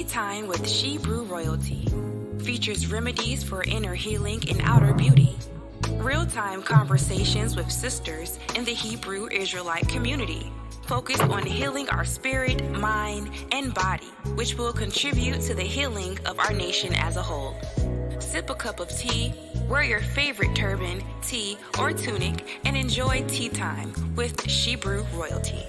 Tea Time with Shebrew Royalty features remedies for inner healing and outer beauty. Real-time conversations with sisters in the Hebrew Israelite community, focused on healing our spirit, mind, and body, which will contribute to the healing of our nation as a whole. Sip a cup of tea, wear your favorite turban, tee, or tunic, and enjoy tea time with Shebrew Royalty.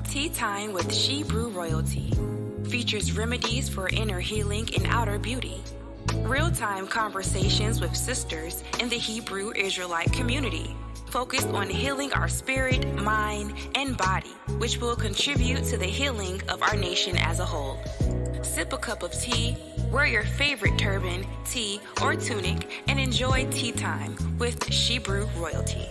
Tea Time with Shebrew Royalty features remedies for inner healing and outer beauty. Real-time conversations with sisters in the Hebrew Israelite community, focused on healing our spirit, mind, and body, which will contribute to the healing of our nation as a whole. Sip a cup of tea, wear your favorite turban, tee, or tunic, and enjoy tea time with Shebrew Royalty.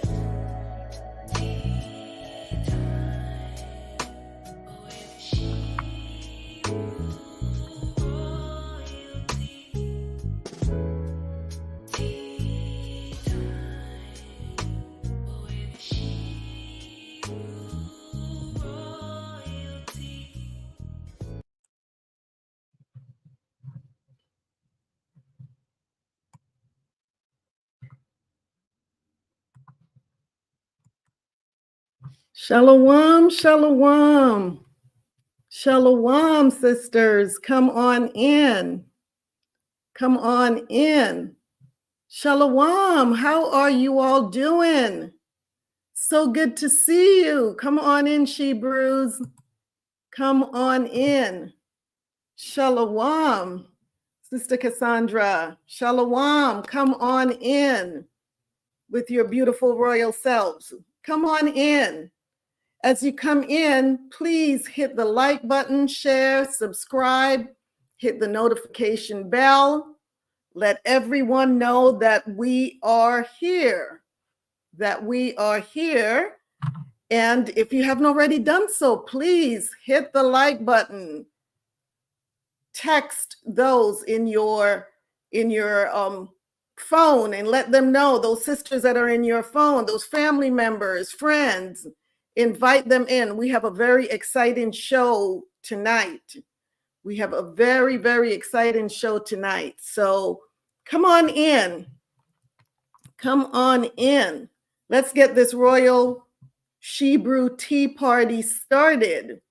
Shalawam, shalawam. Shalawam, sisters. Come on in. Come on in. Shalawam, how are you all doing? So good to see you. Come on in, Shebrews. Come on in. Shalawam, Sister Cassandra. Shalawam, come on in with your beautiful royal selves. Come on in. As you come in, please hit the like button, share, subscribe, hit the notification bell. Let everyone know that we are here, And if you haven't already done so, please hit the like button. Text those in your phone and let them know, those sisters that are in your phone, those family members, friends. Invite them in. We have a very exciting show tonight. We have a very, very exciting show tonight. So come on in. Come on in. Let's get this Royal Shebrew Tea Party started.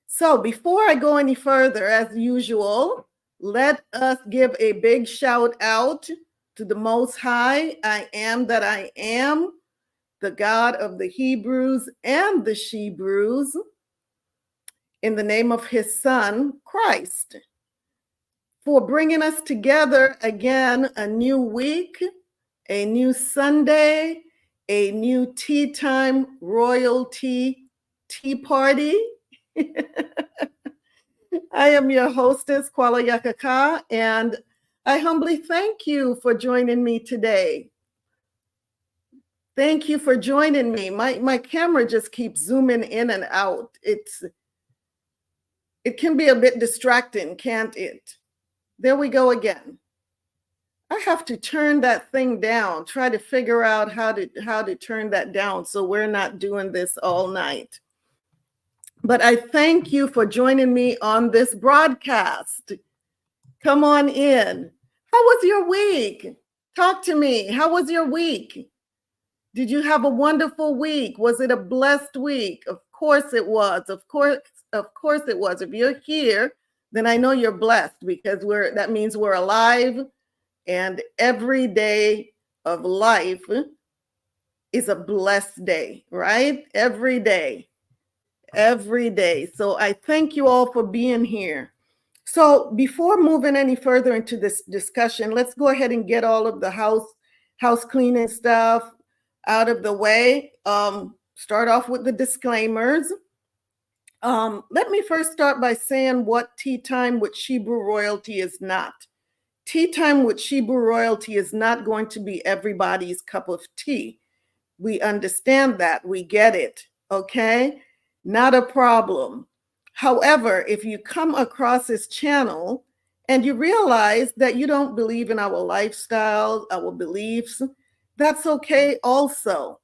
So before I go any further, as usual, let us give a big shout out to the Most High. I am that I am, the God of the Hebrews and the Shebrews, in the name of his Son, Christ, for bringing us together again, a new week, a new Sunday, a new tea time royalty tea party. I am your hostess, Kwala Yakaka, and I humbly thank you for joining me today. Thank you for joining me. My camera just keeps zooming in and out. It can be a bit distracting, can't it? There we go again. I have to turn that thing down, try to figure out how to turn that down so we're not doing this all night. But I thank you for joining me on this broadcast. Come on in. How was your week? Talk to me. How was your week? Did you have a wonderful week? Was it a blessed week? Of course it was. Of course it was. If you're here, then I know you're blessed, because that means we're alive, and every day of life is a blessed day, right? Every day. So I thank you all for being here. So before moving any further into this discussion, let's go ahead and get all of the house cleaning stuff, out of the way. Start off with the disclaimers. Let me first start by saying what Tea Time with Shebrew Royalty is not. Tea Time with Shebrew Royalty is not going to be everybody's cup of tea. We understand that. We get it. Okay? Not a problem. However, if you come across this channel and you realize that you don't believe in our lifestyle, our beliefs, that's okay also.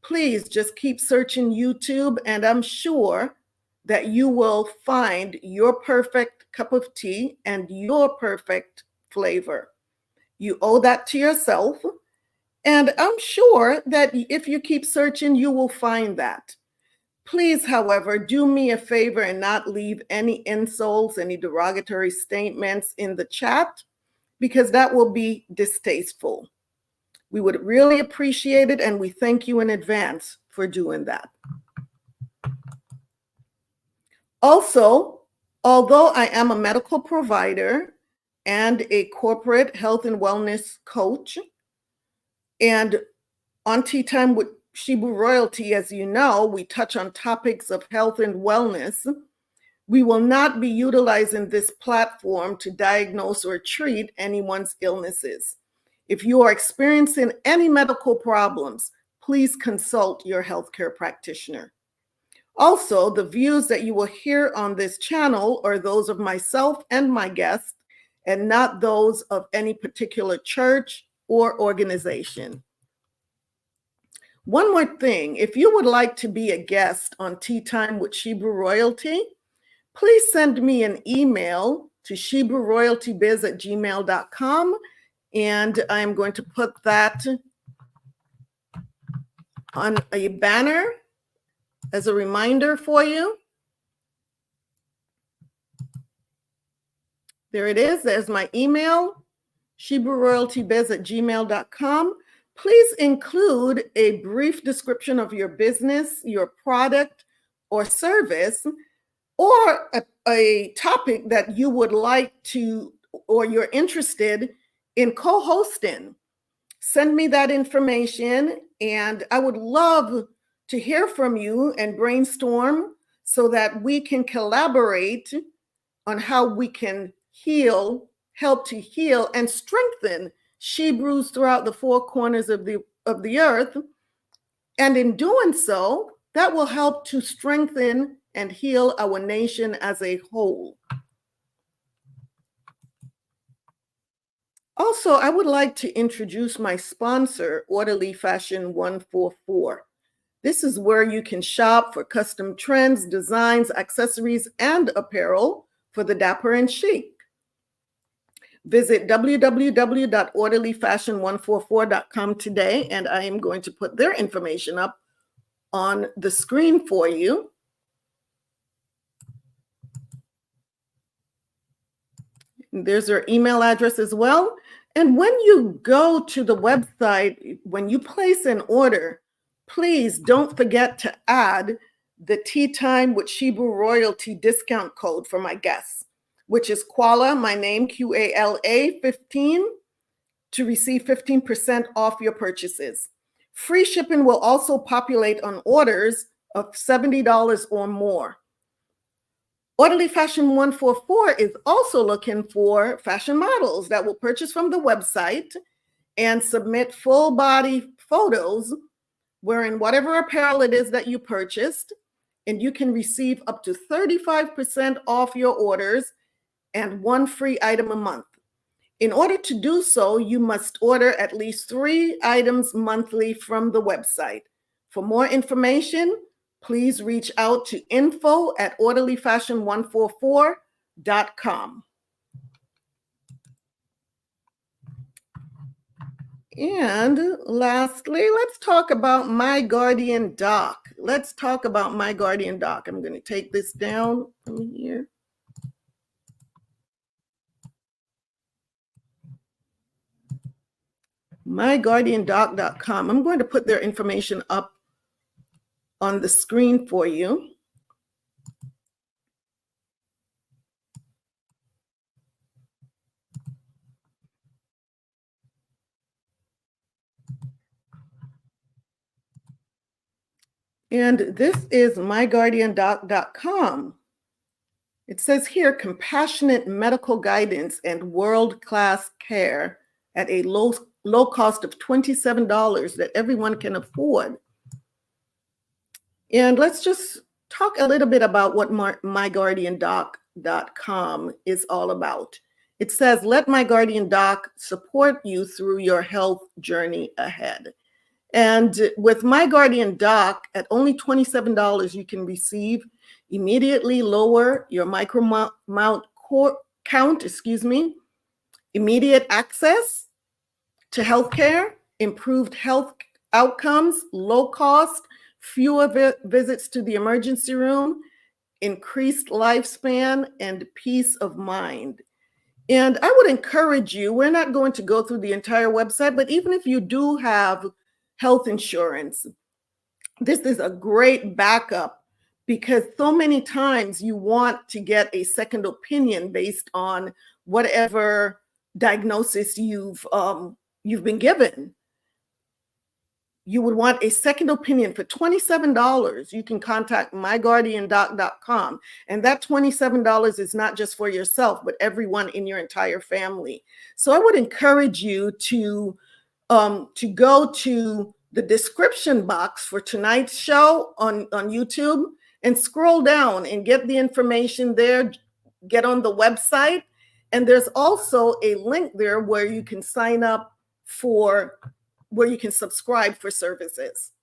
Please just keep searching YouTube, and I'm sure that you will find your perfect cup of tea and your perfect flavor. You owe that to yourself. And I'm sure that if you keep searching, you will find that. Please, however, do me a favor and not leave any insults, any derogatory statements in the chat, because that will be distasteful. We would really appreciate it, and we thank you in advance for doing that. Also, although I am a medical provider and a corporate health and wellness coach, and on Tea Time with Shebrew Royalty, as you know, we touch on topics of health and wellness. We will not be utilizing this platform to diagnose or treat anyone's illnesses. If you are experiencing any medical problems, please consult your healthcare practitioner. Also, the views that you will hear on this channel are those of myself and my guests, and not those of any particular church or organization. One more thing, if you would like to be a guest on Tea Time with Shebrew Royalty, please send me an email to shebrewroyaltybiz@gmail.com, and I'm going to put that on a banner as a reminder for you. There it is. There's my email, shebrewroyaltybiz@gmail.com. Please include a brief description of your business, your product or service, or a topic that you would like to, or you're interested in co-hosting. Send me that information, and I would love to hear from you and brainstorm so that we can collaborate on how we can help to heal and strengthen Shebrews throughout the four corners of the earth. And in doing so, that will help to strengthen and heal our nation as a whole. Also, I would like to introduce my sponsor, Orderly Fashion 144. This is where you can shop for custom trends, designs, accessories, and apparel for the dapper and chic. Visit www.orderlyfashion144.com today, and I am going to put their information up on the screen for you. And there's their email address as well. And when you go to the website, when you place an order, please don't forget to add the Tea Time with Shebrew Royalty discount code for my guests, which is Quala, my name, QALA 15, to receive 15% off your purchases. Free shipping will also populate on orders of $70 or more. Orderly Fashion 144 is also looking for fashion models that will purchase from the website and submit full body photos wearing whatever apparel it is that you purchased, and you can receive up to 35% off your orders and one free item a month. In order to do so, you must order at least 3 items monthly from the website. For more information, please reach out to info@orderlyfashion144.com. And lastly, let's talk about My Guardian Doc. Let's talk about My Guardian Doc. I'm going to take this down from here. MyGuardianDoc.com. I'm going to put their information up on the screen for you. And this is myguardiandoc.com. It says here, compassionate medical guidance and world-class care at a low cost of $27 that everyone can afford. And let's just talk a little bit about what myguardiandoc.com is all about. It says, let My Guardian Doc support you through your health journey ahead. And with My Guardian Doc, at only $27, you can receive immediately lower your micromount count, immediate access to healthcare, improved health outcomes, low cost, fewer visits to the emergency room, increased lifespan, and peace of mind. And I would encourage you, we're not going to go through the entire website, but even if you do have health insurance, this is a great backup, because so many times you want to get a second opinion based on whatever diagnosis you've been given. You would want a second opinion for $27. You can contact myguardiandoc.com. And that $27 is not just for yourself, but everyone in your entire family. So I would encourage you to go to the description box for tonight's show on YouTube and scroll down and get the information there, get on the website. And there's also a link there where you can sign up where you can subscribe for services.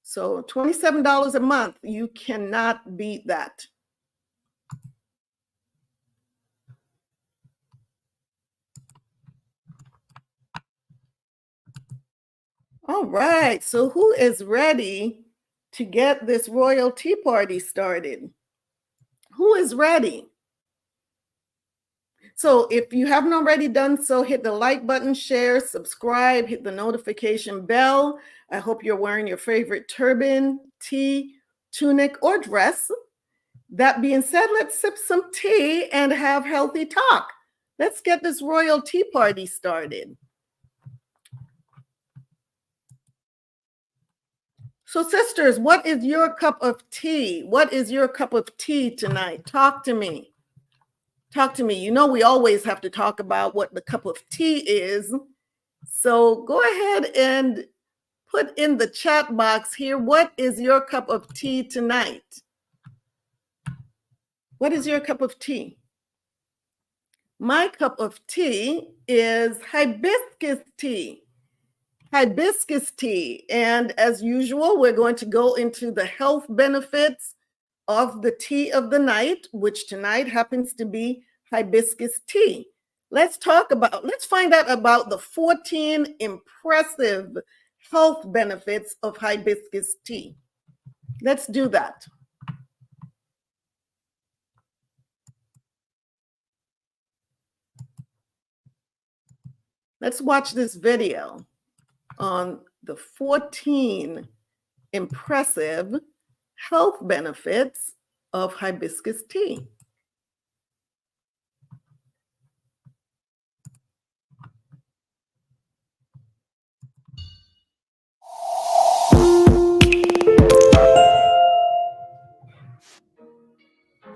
So $27 a month, you cannot beat that. All right, so who is ready to get this royal tea party started? Who is ready? So if you haven't already done so, hit the like button, share, subscribe, hit the notification bell. I hope you're wearing your favorite turban, tea, tunic, or dress. That being said, let's sip some tea and have healthy talk. Let's get this royal tea party started. So sisters, what is your cup of tea? What is your cup of tea tonight? Talk to me. Talk to me. You know, we always have to talk about what the cup of tea is. So go ahead and put in the chat box here, what is your cup of tea tonight? What is your cup of tea? My cup of tea is hibiscus tea. Hibiscus tea. And as usual, we're going to go into the health benefits of the tea of the night, which tonight happens to be hibiscus tea. Let's find out about the 14 impressive health benefits of hibiscus tea. Let's do that. Let's watch this video on the 14 impressive health benefits of hibiscus tea.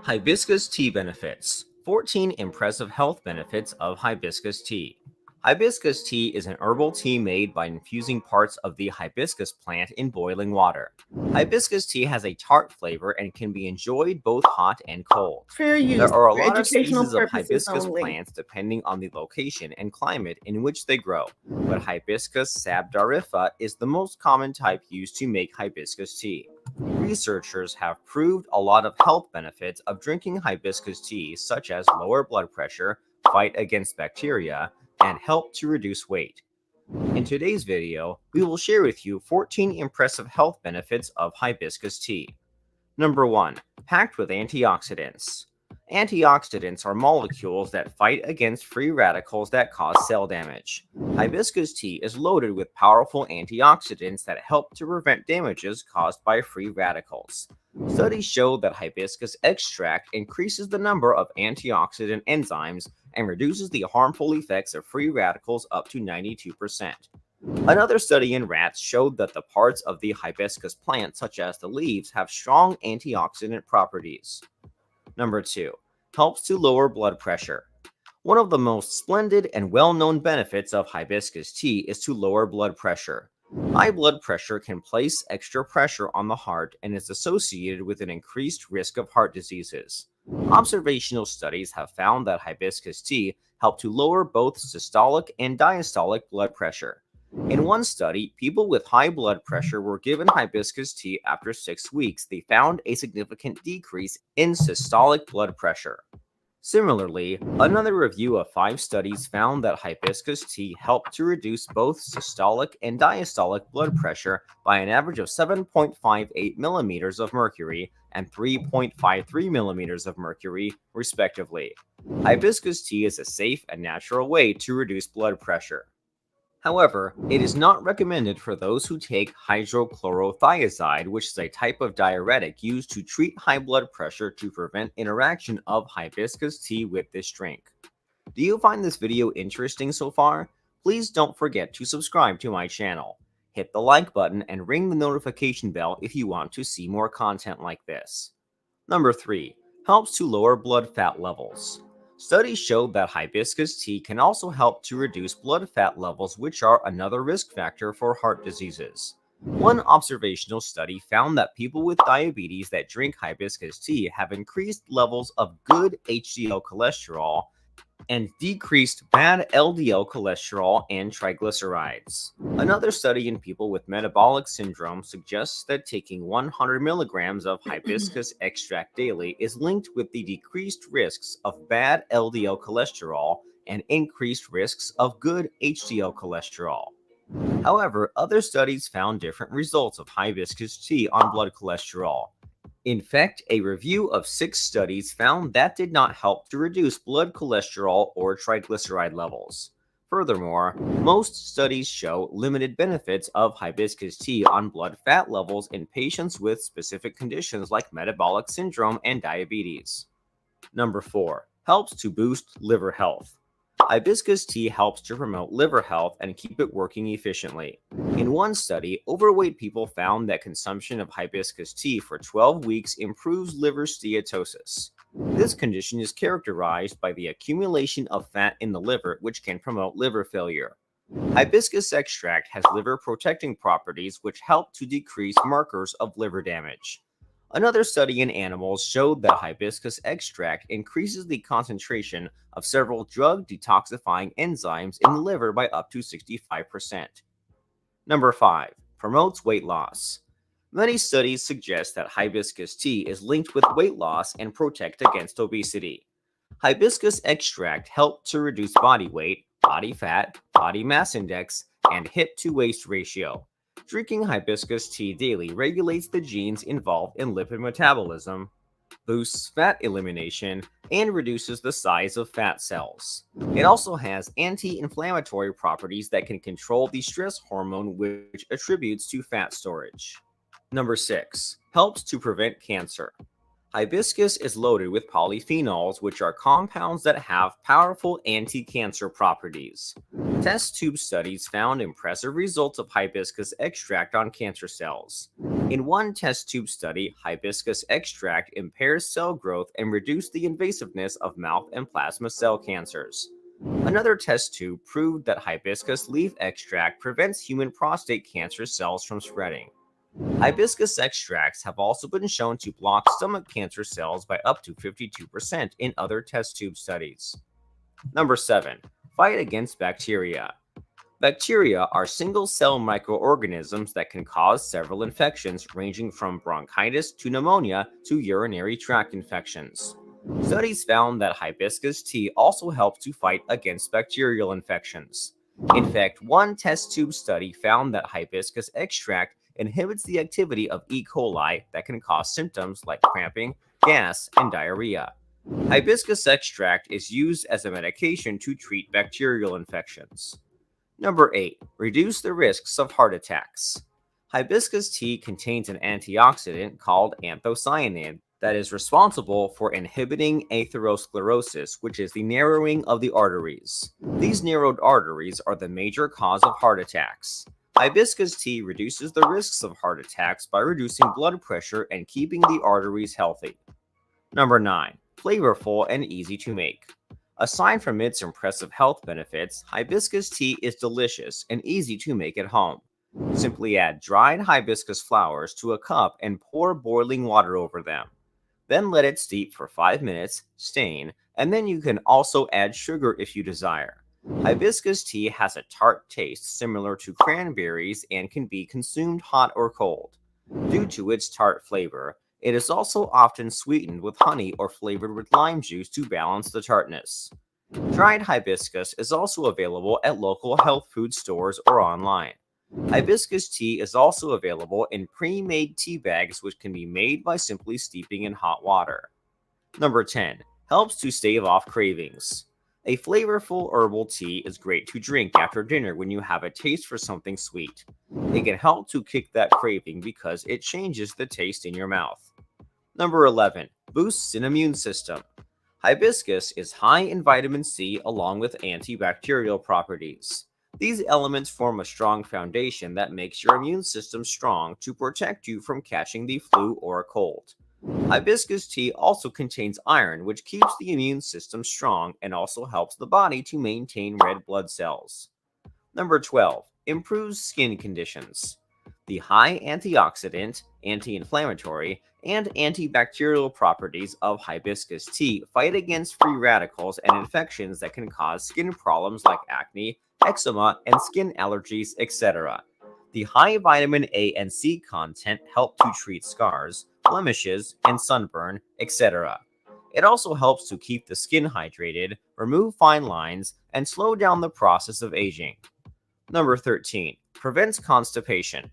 Hibiscus tea benefits. 14 impressive health benefits of hibiscus tea. Hibiscus tea is an herbal tea made by infusing parts of the hibiscus plant in boiling water. Hibiscus tea has a tart flavor and can be enjoyed both hot and cold. Fair use. There are a lot of Educational species of purposes hibiscus only. plants depending on the location and climate in which they grow, but Hibiscus sabdarifa is the most common type used to make hibiscus tea. Researchers have proved a lot of health benefits of drinking hibiscus tea, such as lower blood pressure, fight against bacteria, and help to reduce weight. In today's video, we will share with you 14 impressive health benefits of hibiscus tea. Number 1. Packed with antioxidants. Antioxidants are molecules that fight against free radicals that cause cell damage. Hibiscus tea is loaded with powerful antioxidants that help to prevent damages caused by free radicals. Studies show that hibiscus extract increases the number of antioxidant enzymes and reduces the harmful effects of free radicals up to 92%. Another study in rats showed that the parts of the hibiscus plant, such as the leaves, have strong antioxidant properties. Number 2. Helps to lower blood pressure. One of the most splendid and well-known benefits of hibiscus tea is to lower blood pressure. High blood pressure can place extra pressure on the heart and is associated with an increased risk of heart diseases. Observational studies have found that hibiscus tea helped to lower both systolic and diastolic blood pressure. In one study, people with high blood pressure were given hibiscus tea after 6 weeks. They found a significant decrease in systolic blood pressure. Similarly, another review of 5 studies found that hibiscus tea helped to reduce both systolic and diastolic blood pressure by an average of 7.58 millimeters of mercury and 3.53 millimeters of mercury, respectively. Hibiscus tea is a safe and natural way to reduce blood pressure. However, it is not recommended for those who take hydrochlorothiazide, which is a type of diuretic used to treat high blood pressure to prevent interaction of hibiscus tea with this drink. Do you find this video interesting so far? Please don't forget to subscribe to my channel. Hit the like button and ring the notification bell if you want to see more content like this. Number 3. Helps to lower blood fat levels. Studies showed that hibiscus tea can also help to reduce blood fat levels, which are another risk factor for heart diseases. One observational study found that people with diabetes that drink hibiscus tea have increased levels of good HDL cholesterol and decreased bad LDL cholesterol and triglycerides. Another study in people with metabolic syndrome suggests that taking 100 milligrams of hibiscus extract daily is linked with the decreased risks of bad LDL cholesterol and increased risks of good HDL cholesterol. However, other studies found different results of hibiscus tea on blood cholesterol. In fact, a review of 6 studies found that did not help to reduce blood cholesterol or triglyceride levels. Furthermore, most studies show limited benefits of hibiscus tea on blood fat levels in patients with specific conditions like metabolic syndrome and diabetes. Number 4. Helps to boost liver health. Hibiscus tea helps to promote liver health and keep it working efficiently. In one study, overweight people found that consumption of hibiscus tea for 12 weeks improves liver steatosis. This condition is characterized by the accumulation of fat in the liver, which can promote liver failure. Hibiscus extract has liver protecting properties which help to decrease markers of liver damage. Another study in animals showed that hibiscus extract increases the concentration of several drug detoxifying enzymes in the liver by up to 65%. Number 5. Promotes weight loss. Many studies suggest that hibiscus tea is linked with weight loss and protect against obesity. Hibiscus extract helps to reduce body weight, body fat, body mass index, and hip-to-waist ratio. Drinking hibiscus tea daily regulates the genes involved in lipid metabolism, boosts fat elimination, and reduces the size of fat cells. It also has anti-inflammatory properties that can control the stress hormone, which attributes to fat storage. Number 6. Helps to prevent cancer. Hibiscus is loaded with polyphenols, which are compounds that have powerful anti-cancer properties. Test tube studies found impressive results of hibiscus extract on cancer cells. In one test tube study, hibiscus extract impairs cell growth and reduced the invasiveness of mouth and plasma cell cancers. Another test tube proved that hibiscus leaf extract prevents human prostate cancer cells from spreading. Hibiscus extracts have also been shown to block stomach cancer cells by up to 52% in other test tube studies. Number 7. Fight against bacteria. Bacteria are single-cell microorganisms that can cause several infections ranging from bronchitis to pneumonia to urinary tract infections. Studies found that hibiscus tea also helps to fight against bacterial infections. In fact, one test tube study found that hibiscus extract inhibits the activity of E. coli that can cause symptoms like cramping, gas, and diarrhea. Hibiscus extract is used as a medication to treat bacterial infections. Number 8. Reduce the risks of heart attacks. Hibiscus tea contains an antioxidant called anthocyanin that is responsible for inhibiting atherosclerosis, which is the narrowing of the arteries. These narrowed arteries are the major cause of heart attacks. Hibiscus tea reduces the risks of heart attacks by reducing blood pressure and keeping the arteries healthy. Number 9. Flavorful and easy to make. Aside from its impressive health benefits, hibiscus tea is delicious and easy to make at home. Simply add dried hibiscus flowers to a cup and pour boiling water over them. Then let it steep for 5 minutes, stain, and then you can also add sugar if you desire. Hibiscus tea has a tart taste similar to cranberries and can be consumed hot or cold. Due to its tart flavor, it is also often sweetened with honey or flavored with lime juice to balance the tartness. Dried hibiscus is also available at local health food stores or online. Hibiscus tea is also available in pre-made tea bags, which can be made by simply steeping in hot water. Number 10. Helps to stave off cravings. A flavorful herbal tea is great to drink after dinner when you have a taste for something sweet. It can help to kick that craving because it changes the taste in your mouth. Number 11. Boosts an immune system. Hibiscus is high in vitamin C along with antibacterial properties. These elements form a strong foundation that makes your immune system strong to protect you from catching the flu or a cold. Hibiscus tea also contains iron, which keeps the immune system strong and also helps the body to maintain red blood cells. Number 12. Improves skin conditions. The high antioxidant, anti-inflammatory, and antibacterial properties of hibiscus tea fight against free radicals and infections that can cause skin problems like acne, eczema, and skin allergies, etc. The high vitamin A and C content help to treat scars, blemishes, and sunburn, etc. It also helps to keep the skin hydrated, remove fine lines, and slow down the process of aging. Number 13. Prevents constipation.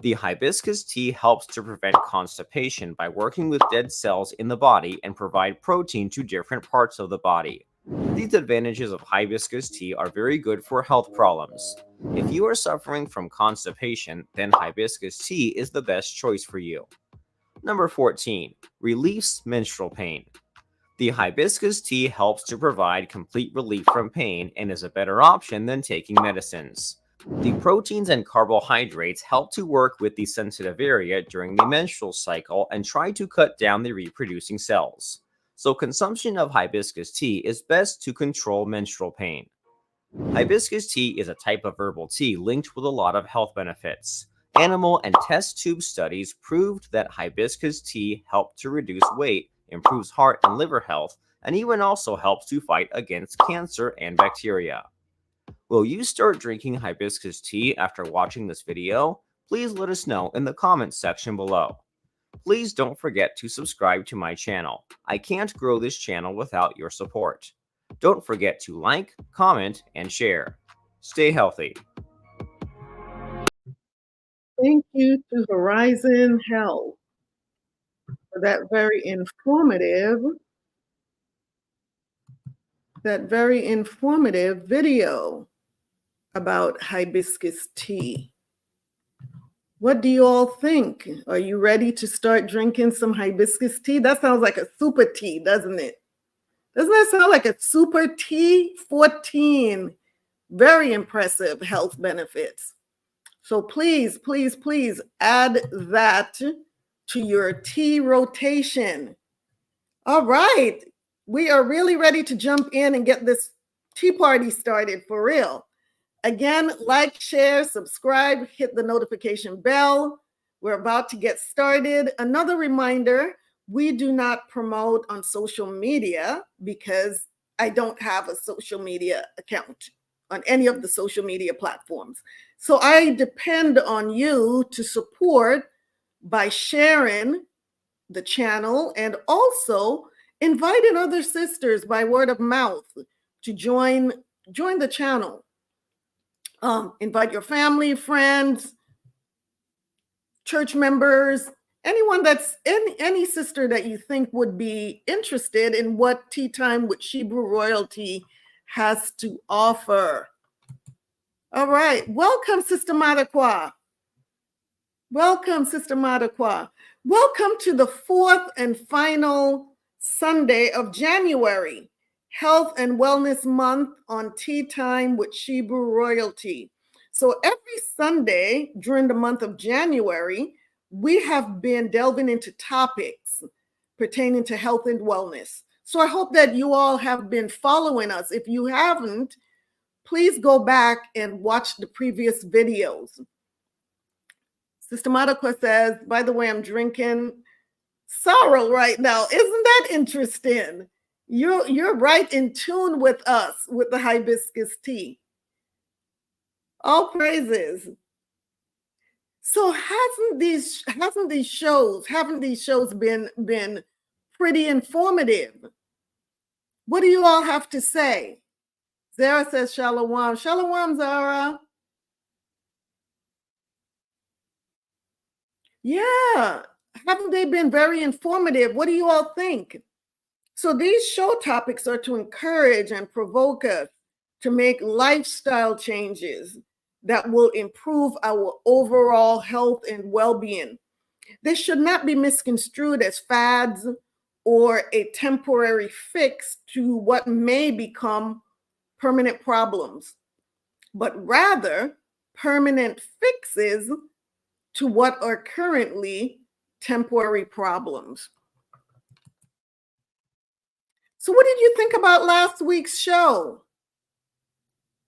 The hibiscus tea helps to prevent constipation by working with dead cells in the body and provide protein to different parts of the body. These advantages of hibiscus tea are very good for health problems. If you are suffering from constipation, then hibiscus tea is the best choice for you. Number 14. Relieves menstrual pain. The hibiscus tea helps to provide complete relief from pain and is a better option than taking medicines. The proteins and carbohydrates help to work with the sensitive area during the menstrual cycle and try to cut down the reproducing cells. So consumption of hibiscus tea is best to control menstrual pain. Hibiscus tea is a type of herbal tea linked with a lot of health benefits. Animal and test tube studies proved that hibiscus tea helped to reduce weight, improves heart and liver health, and even also helps to fight against cancer and bacteria. Will you start drinking hibiscus tea after watching this video? Please let us know in the comments section below. Please don't forget to subscribe to my channel. I can't grow this channel without your support. Don't forget to like, comment, and share. Stay healthy. Thank you to Horizon Health for that very informative video about hibiscus tea. What do you all think? Are you ready to start drinking some hibiscus tea? That sounds like a super tea, doesn't it? Doesn't that sound like a super tea? 14 very impressive health benefits. So please, please, please add that to your tea rotation. All right. We are really ready to jump in and get this tea party started for real. Again, like, share, subscribe, hit the notification bell. We're about to get started. Another reminder, we do not promote on social media because I don't have a social media account on any of the social media platforms. So I depend on you to support by sharing the channel and also inviting other sisters by word of mouth to join the channel. Invite your family, friends, church members, anyone that's any sister that you think would be interested in what Tea Time with Shebrew Royalty has to offer. All right, welcome, Sister Madakwa. Welcome, Sister Madakwa. Welcome to the fourth and final Sunday of January, Health and Wellness Month on Tea Time with Hebrew Royalty. So every Sunday during the month of January, we have been delving into topics pertaining to health and wellness. So I hope that you all have been following us. If you haven't, please go back and watch the previous videos. Sister Madakwa says, by the way, I'm drinking sorrel right now. Isn't that interesting? You're right in tune with us with the hibiscus tea. All praises. So haven't these shows been pretty informative? What do you all have to say? Zara says Shalawam. Shalawam, Zara. Yeah, haven't they been very informative? What do you all think? So these show topics are to encourage and provoke us to make lifestyle changes that will improve our overall health and well-being. They should not be misconstrued as fads or a temporary fix to what may become permanent problems, but rather permanent fixes to what are currently temporary problems. So what did you think about last week's show?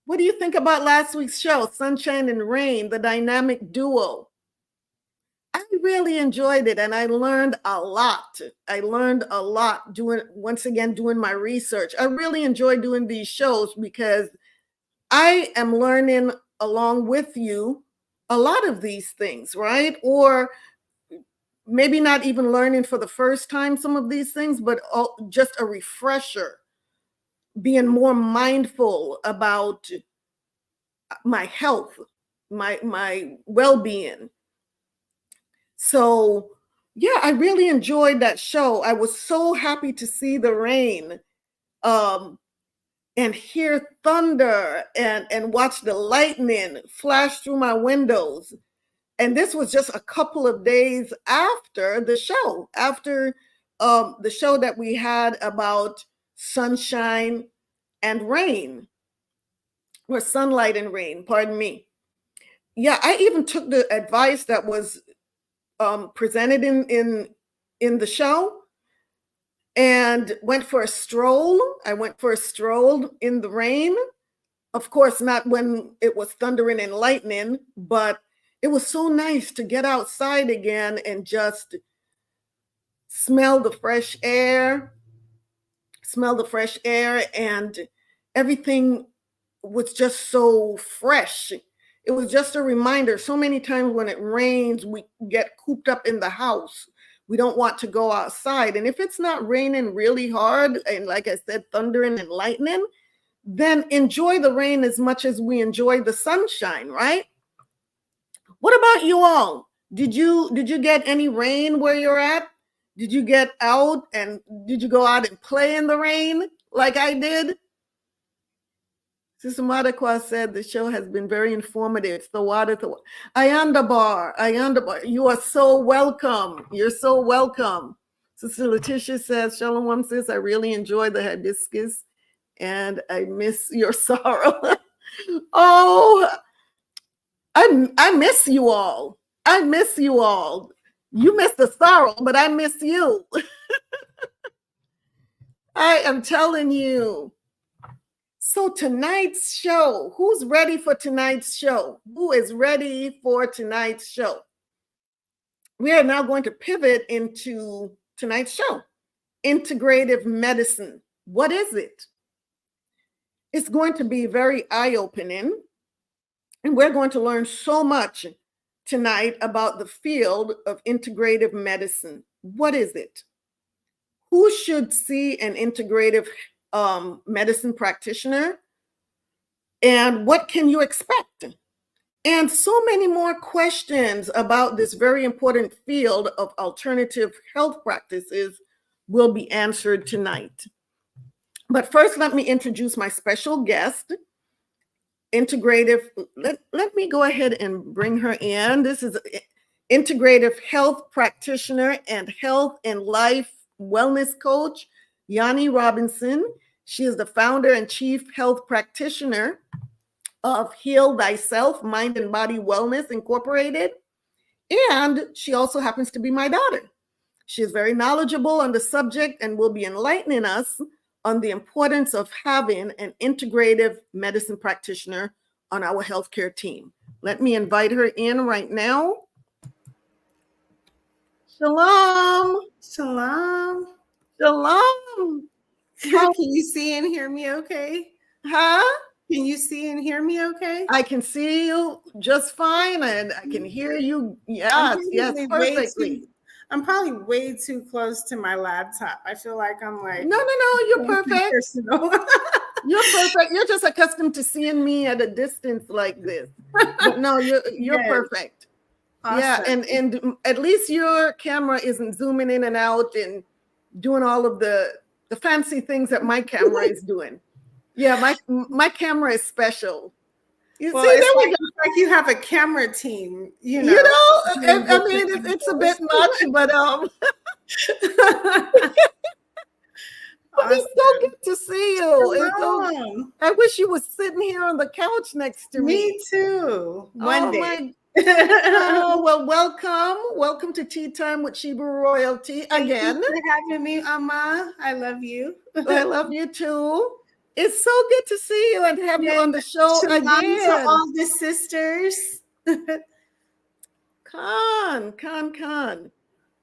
What do you think about last week's show, Sunshine and Rain, the dynamic duo? I really enjoyed it and I learned a lot. I learned a lot doing my research. I really enjoy doing these shows because I am learning along with you a lot of these things, right? Or maybe not even learning for the first time some of these things, but just a refresher, being more mindful about my health, my well-being. So yeah, I really enjoyed that show. I was so happy to see the rain and hear thunder and watch the lightning flash through my windows. And this was just a couple of days after the show, the show that we had about sunshine and rain, or sunlight and rain, pardon me. Yeah, I even took the advice that was presented in the show and went for a stroll. I went for a stroll in the rain. Of course, not when it was thundering and lightning, but it was so nice to get outside again and just smell the fresh air, and everything was just so fresh. It was just a reminder. So many times when it rains, we get cooped up in the house. We don't want to go outside. And if it's not raining really hard, and like I said, thundering and lightning, then enjoy the rain as much as we enjoy the sunshine, right? What about you all? Did you get any rain where you're at? Did you get out and did you go out and play in the rain like I did? Sister Madakwa said the show has been very informative. It's the water. Ayanda Bar. You are so welcome. You're so welcome. Sister Letitia says, Shalawam sis, I really enjoy the hibiscus and I miss your sorrow. Oh, I miss you all. I miss you all. You miss the sorrow, but I miss you. I am telling you. So tonight's show, who's ready for tonight's show? Who is ready for tonight's show? We are now going to pivot into tonight's show, Integrative Medicine. What is it? It's going to be very eye-opening, and we're going to learn so much tonight about the field of integrative medicine. What is it? Who should see an integrative medicine practitioner? And what can you expect? And so many more questions about this very important field of alternative health practices will be answered tonight. But first, let me introduce my special guest, integrative. Let me go ahead and bring her in. This is integrative health practitioner and health and life wellness coach, Yani Robinson. She is the founder and chief health practitioner of Heal Thyself Mind and Body Wellness Incorporated. And she also happens to be my daughter. She is very knowledgeable on the subject and will be enlightening us on the importance of having an integrative medicine practitioner on our healthcare team. Let me invite her in right now. Shalom. Shalom. Shalom. Can you see and hear me okay? Huh? Can you see and hear me okay? I can see you just fine and I can hear you. Yes, perfectly. I'm probably way too close to my laptop. I feel like I'm like, no, you're perfect. You're perfect. You're just accustomed to seeing me at a distance like this. But no, you're yes. Perfect. Awesome. Yeah, and at least your camera isn't zooming in and out and doing all of the fancy things that my camera is doing. Yeah, my camera is special. You see, it's like you have a camera team, you know. I mean, it's a bit much, but but it's so good to see you. I wish you was sitting here on the couch next to me. Me too. One day. Well, welcome to Tea Time with Hebrew Royalty again. Thank you for having me, Amma. I love you. I love you too. It's so good to see you and have you on the show again. To all the sisters. Khan.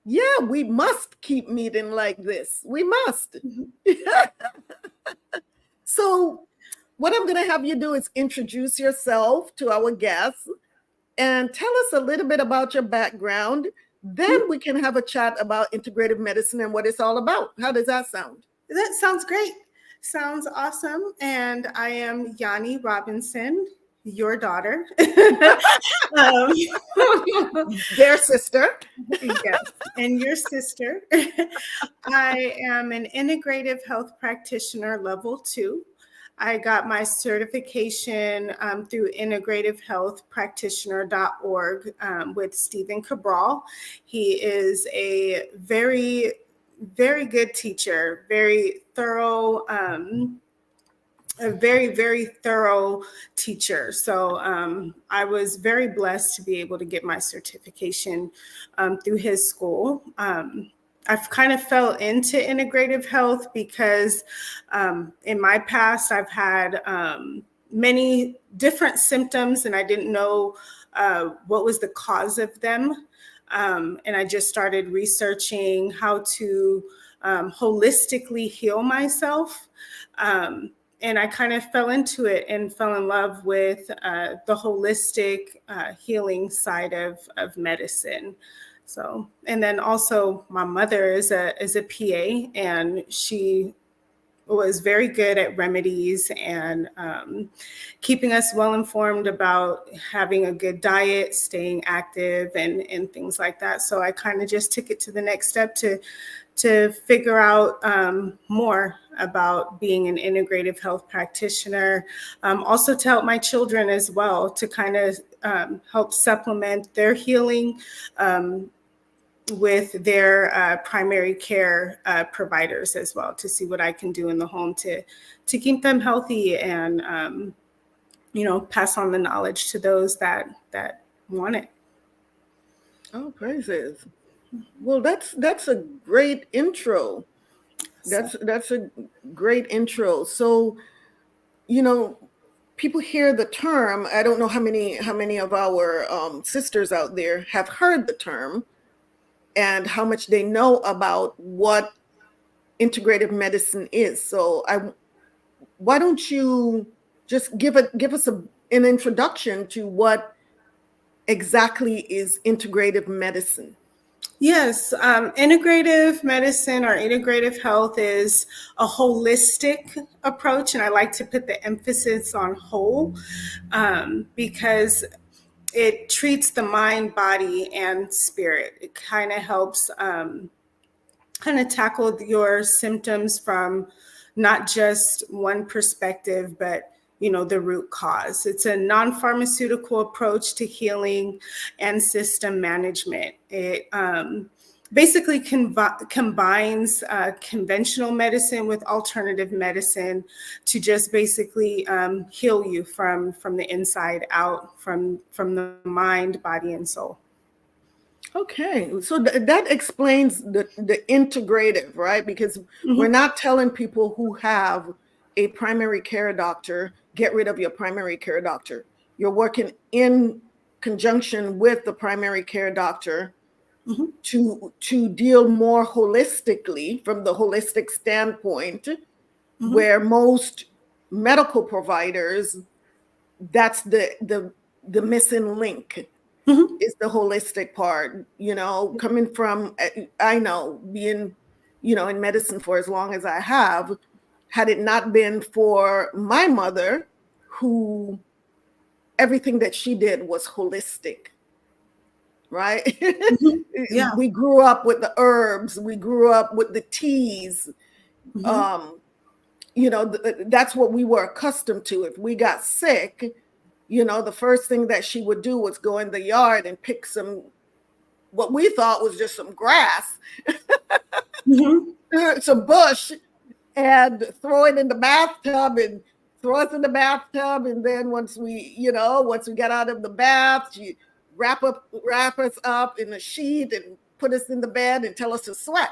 Yeah, we must keep meeting like this. We must. So what I'm going to have you do is introduce yourself to our guests and tell us a little bit about your background. Then we can have a chat about integrative medicine and what it's all about. How does that sound? That sounds great. Sounds awesome. And I am Yani Robinson, your daughter. Their sister. Yes, and your sister. I am an integrative health practitioner level 2. I got my certification through integrativehealthpractitioner.org with Stephen Cabral. He is a very, very good teacher, very thorough, a very, very thorough teacher. So I was very blessed to be able to get my certification through his school. I've kind of fell into integrative health because in my past, I've had many different symptoms and I didn't know what was the cause of them. And I just started researching how to holistically heal myself. And I kind of fell into it and fell in love with the holistic healing side of medicine. So, and then also my mother is a PA, and she was very good at remedies and keeping us well informed about having a good diet, staying active, and things like that. So I kind of just took it to the next step to figure out more about being an integrative health practitioner. Also to help my children as well, to kind of help supplement their healing with their primary care providers as well, to see what I can do in the home to keep them healthy and, pass on the knowledge to those that want it. Oh, praises. Well, that's a great intro. That's a great intro. So, people hear the term. I don't know how many of our sisters out there have heard the term and how much they know about what integrative medicine is. So why don't you just give us an introduction to what exactly is integrative medicine? Yes, integrative medicine or integrative health is a holistic approach, and I like to put the emphasis on whole because it treats the mind, body, and spirit. It kind of helps tackle your symptoms from not just one perspective, but the root cause. It's a non-pharmaceutical approach to healing and system management. It basically combines conventional medicine with alternative medicine to just basically heal you from the inside out, from the mind, body, and soul. Okay, so that explains the integrative, right? Because we're not telling people who have a primary care doctor, get rid of your primary care doctor. You're working in conjunction with the primary care doctor to deal more holistically from the holistic standpoint, where most medical providers, that's the missing link. Is the holistic part, coming from, I know, being, in medicine for as long as I have, had it not been for my mother, who everything that she did was holistic, right? Yeah. We grew up with the herbs, we grew up with the teas. That's what we were accustomed to. If we got sick, the first thing that she would do was go in the yard and pick what we thought was just some grass, some bush, and throw it in the bathtub and throw us in the bathtub. And then once we got out of the bath, she wrap us up in a sheet and put us in the bed and tell us to sweat.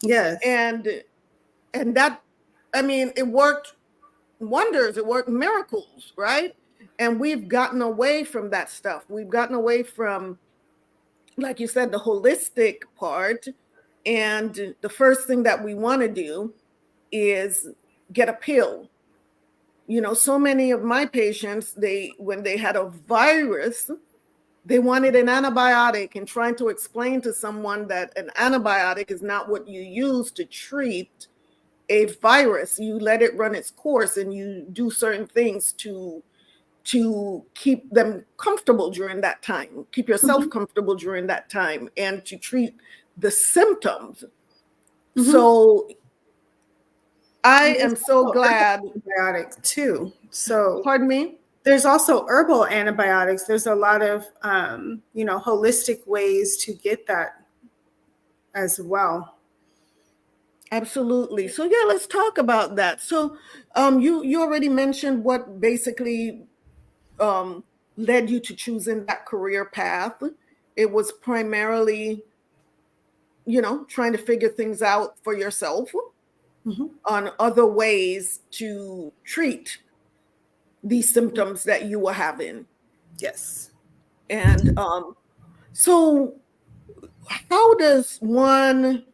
Yes. And that, it worked wonders. It worked miracles, right? And we've gotten away from that stuff. We've gotten away from, like you said, the holistic part. And the first thing that we want to do is get a pill. So many of my patients, when they had a virus, they wanted an antibiotic, and trying to explain to someone that an antibiotic is not what you use to treat a virus. You let it run its course and you do certain things to keep them comfortable during that time, keep yourself comfortable during that time, and to treat the symptoms. So I am so glad. Antibiotics too. So pardon me? There's also herbal antibiotics. There's a lot of holistic ways to get that as well. Absolutely. So yeah, let's talk about that. So you already mentioned what basically led you to choosing that career path. It was primarily, trying to figure things out for yourself on other ways to treat these symptoms that you were having. Yes. And so how does one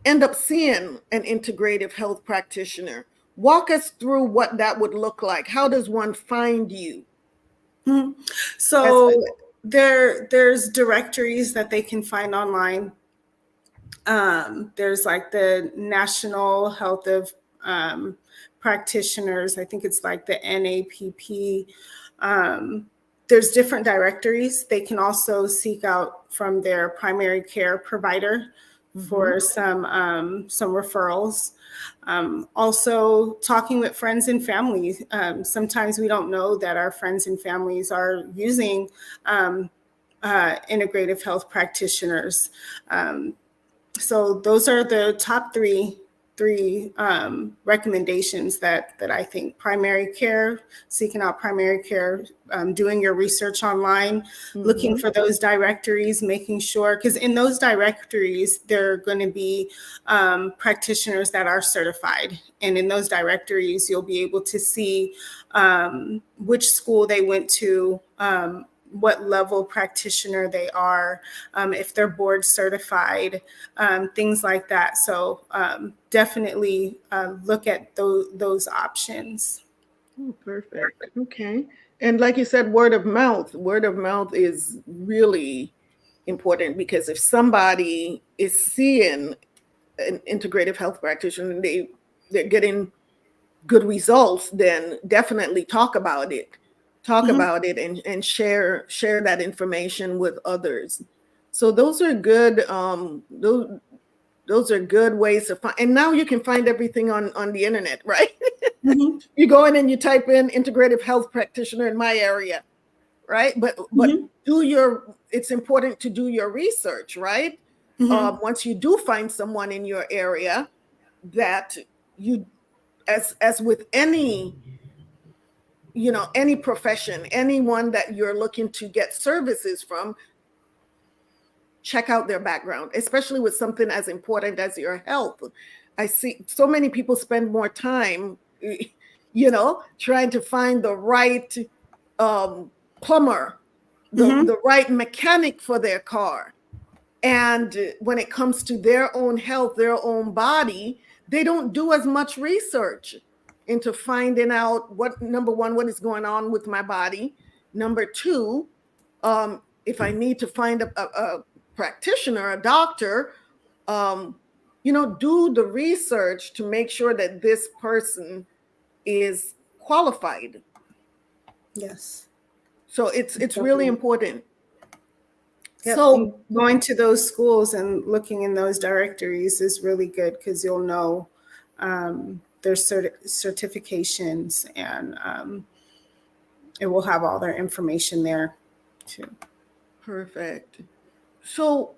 end up seeing an integrative health practitioner? Walk us through what that would look like. How does one find you? So there's directories that they can find online. There's like the National Health of Practitioners. I think it's like the NAPP. There's different directories. They can also seek out from their primary care provider for some referrals. Also talking with friends and family. Sometimes we don't know that our friends and families are using integrative health practitioners. So those are the top three recommendations that I think: primary care, seeking out primary care, doing your research online, looking for those directories, making sure, because in those directories, there are going to be practitioners that are certified. And in those directories, you'll be able to see which school they went to, what level practitioner they are, if they're board certified, things like that. So definitely look at those options. Oh, perfect. Okay. And like you said, word of mouth is really important, because if somebody is seeing an integrative health practitioner and they're getting good results, then definitely talk about it. About it and share that information with others. So those are good. Those Those are good ways to find. And now you can find everything on the internet, right? Mm-hmm. You go in and you type in integrative health practitioner in my area, right? But it's important to do your research, right? Once you do find someone in your area, that you, as with any, any profession, anyone that you're looking to get services from, check out their background, especially with something as important as your health. I see so many people spend more time, trying to find the right plumber, the right mechanic for their car. And when it comes to their own health, their own body, they don't do as much research into finding out number one, what is going on with my body. Number two, if I need to find a practitioner, a doctor, do the research to make sure that this person is qualified. Yes. So it's really important. Yep. So and going to those schools and looking in those directories is really good, because you'll know their certifications, and it will have all their information there too. Perfect. So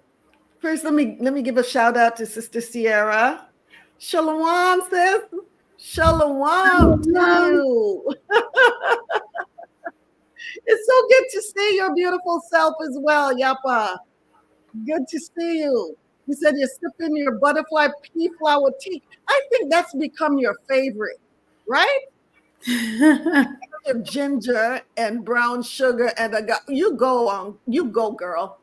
first, let me give a shout out to Sister Sierra. Shalawam, sis. Shalawam to you. It's so good to see your beautiful self as well, Yapa. Good to see you. You said you're sipping your butterfly pea flower tea. I think that's become your favorite, right? Ginger and brown sugar and you go, girl.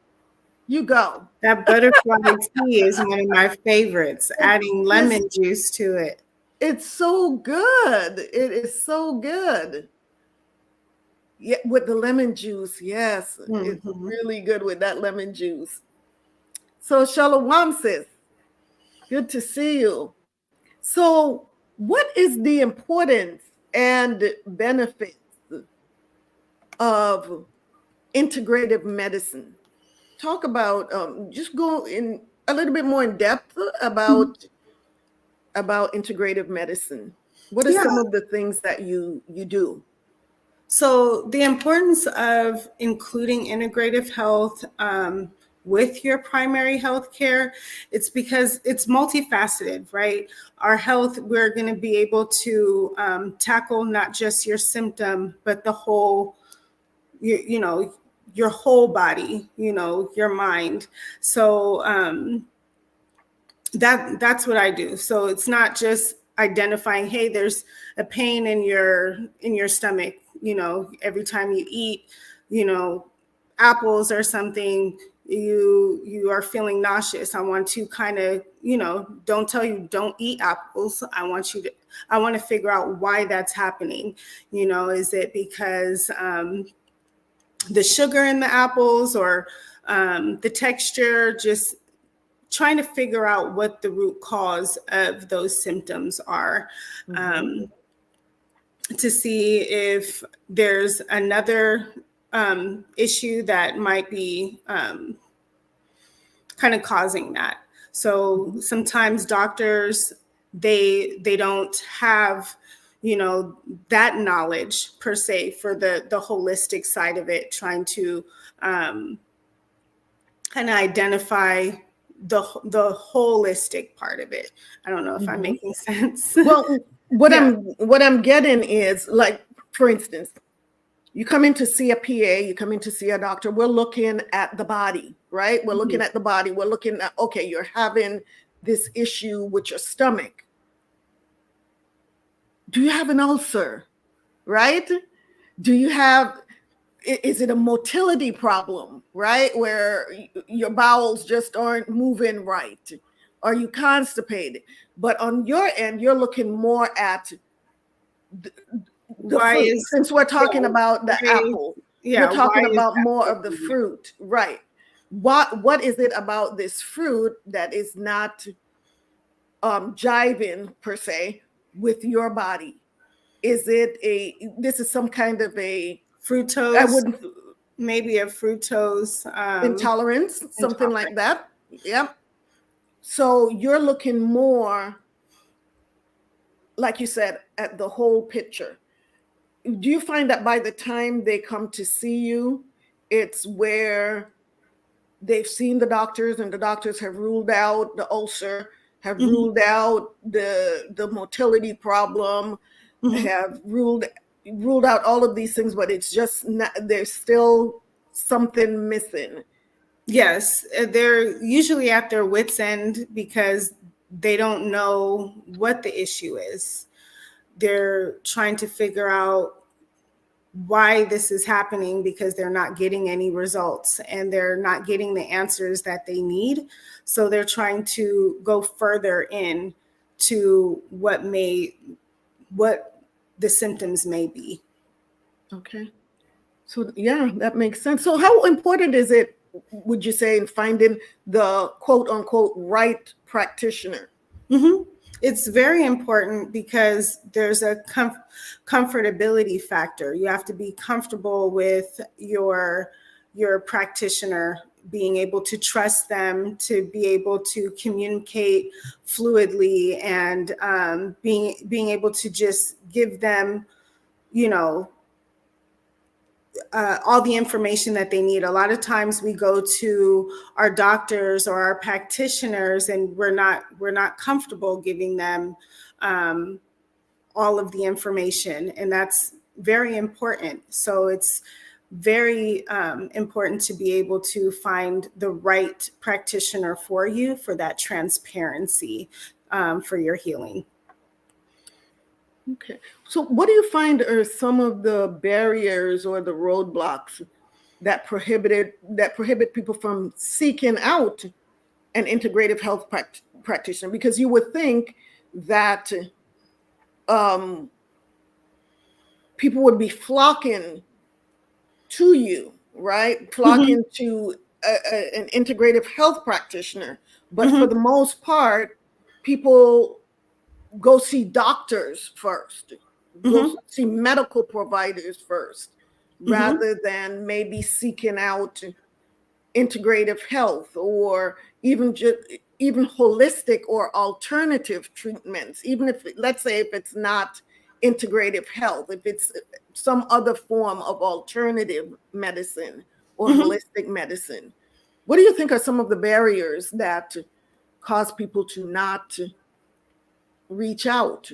You go. That butterfly tea is one of my favorites. Adding lemon juice to it. It's so good. It is so good. Yeah, with the lemon juice, yes. It's really good with that lemon juice. So Shalawam, sis, good to see you. So what is the importance and benefits of integrative medicine? Talk about, just go in a little bit more in depth about integrative medicine. What are some of the things that you do? So the importance of including integrative health with your primary health care, it's because it's multifaceted, right? Our health, we're going to be able to tackle not just your symptom, but the whole, your whole body, your mind. So that's what I do. So it's not just identifying, hey, there's a pain in your stomach, every time you eat, apples or something, you are feeling nauseous. I want to kind of, don't tell you don't eat apples. I want to figure out why that's happening. Is it because the sugar in the apples, or the texture? Just trying to figure out what the root cause of those symptoms are, to see if there's another issue that might be kind of causing that. So sometimes doctors, they don't have, that knowledge per se for the holistic side of it, trying to kind of identify the holistic part of it. I don't know if I'm making sense. Well, what I'm getting is, like, for instance, you come in to see a PA, you come in to see a doctor, we're looking at the body, right? We're looking at the body. We're looking at, okay, you're having this issue with your stomach. Do you have an ulcer, right? Is it a motility problem, right? Where your bowels just aren't moving right? Are you constipated? But on your end, you're looking more at the fruit. Since we're talking about the apple, we're talking about more of the fruit, right? What is it about this fruit that is not jiving per se with your body? Is it this is some kind of a fructose? Maybe a fructose intolerance, something like that. Yep. So you're looking more, like you said, at the whole picture. Do you find that by the time they come to see you, it's where they've seen the doctors and the doctors have ruled out the ulcer, have ruled out the motility problem, have ruled out all of these things, but it's just not, there's still something missing? Yes, they're usually at their wits' end because they don't know what the issue is. They're trying to figure out why this is happening because they're not getting any results and they're not getting the answers that they need. So they're trying to go further in to what the symptoms may be. Okay. So yeah, that makes sense. So how important is it, would you say, in finding the quote unquote right practitioner? It's very important because there's a comfortability factor. You have to be comfortable with your practitioner, being able to trust them, to be able to communicate fluidly, and being able to just give them, all the information that they need. A lot of times we go to our doctors or our practitioners and we're not comfortable giving them all of the information, and that's very important. So it's very important to be able to find the right practitioner for you, for that transparency for your healing. Okay. So what do you find are some of the barriers or the roadblocks that prohibit people from seeking out an integrative health practitioner? Because you would think that people would be flocking to you, right? Flocking to an integrative health practitioner. But for the most part, people go see doctors first, go see medical providers first, rather than maybe seeking out integrative health or even holistic or alternative treatments. Even if, let's say, if it's not integrative health, if it's some other form of alternative medicine or holistic medicine. What do you think are some of the barriers that cause people to not reach out?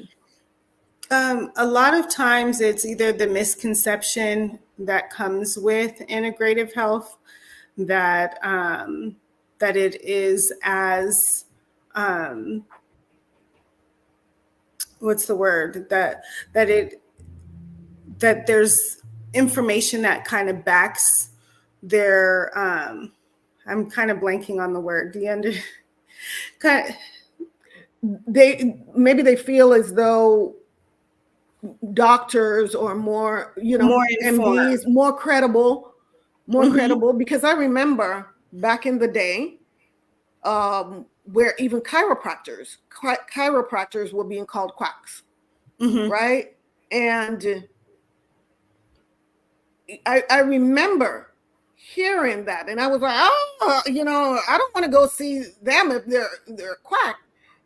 A lot of times it's either the misconception that comes with integrative health, that that it is as what's the word, that there's information that kind of backs their I'm kind of blanking on the word. Do you understand? They feel as though doctors or more, more informed, MDs, more credible, because I remember back in the day where even chiropractors were being called quacks, right? And I remember hearing that, and I was like, oh, I don't want to go see them if they're quack.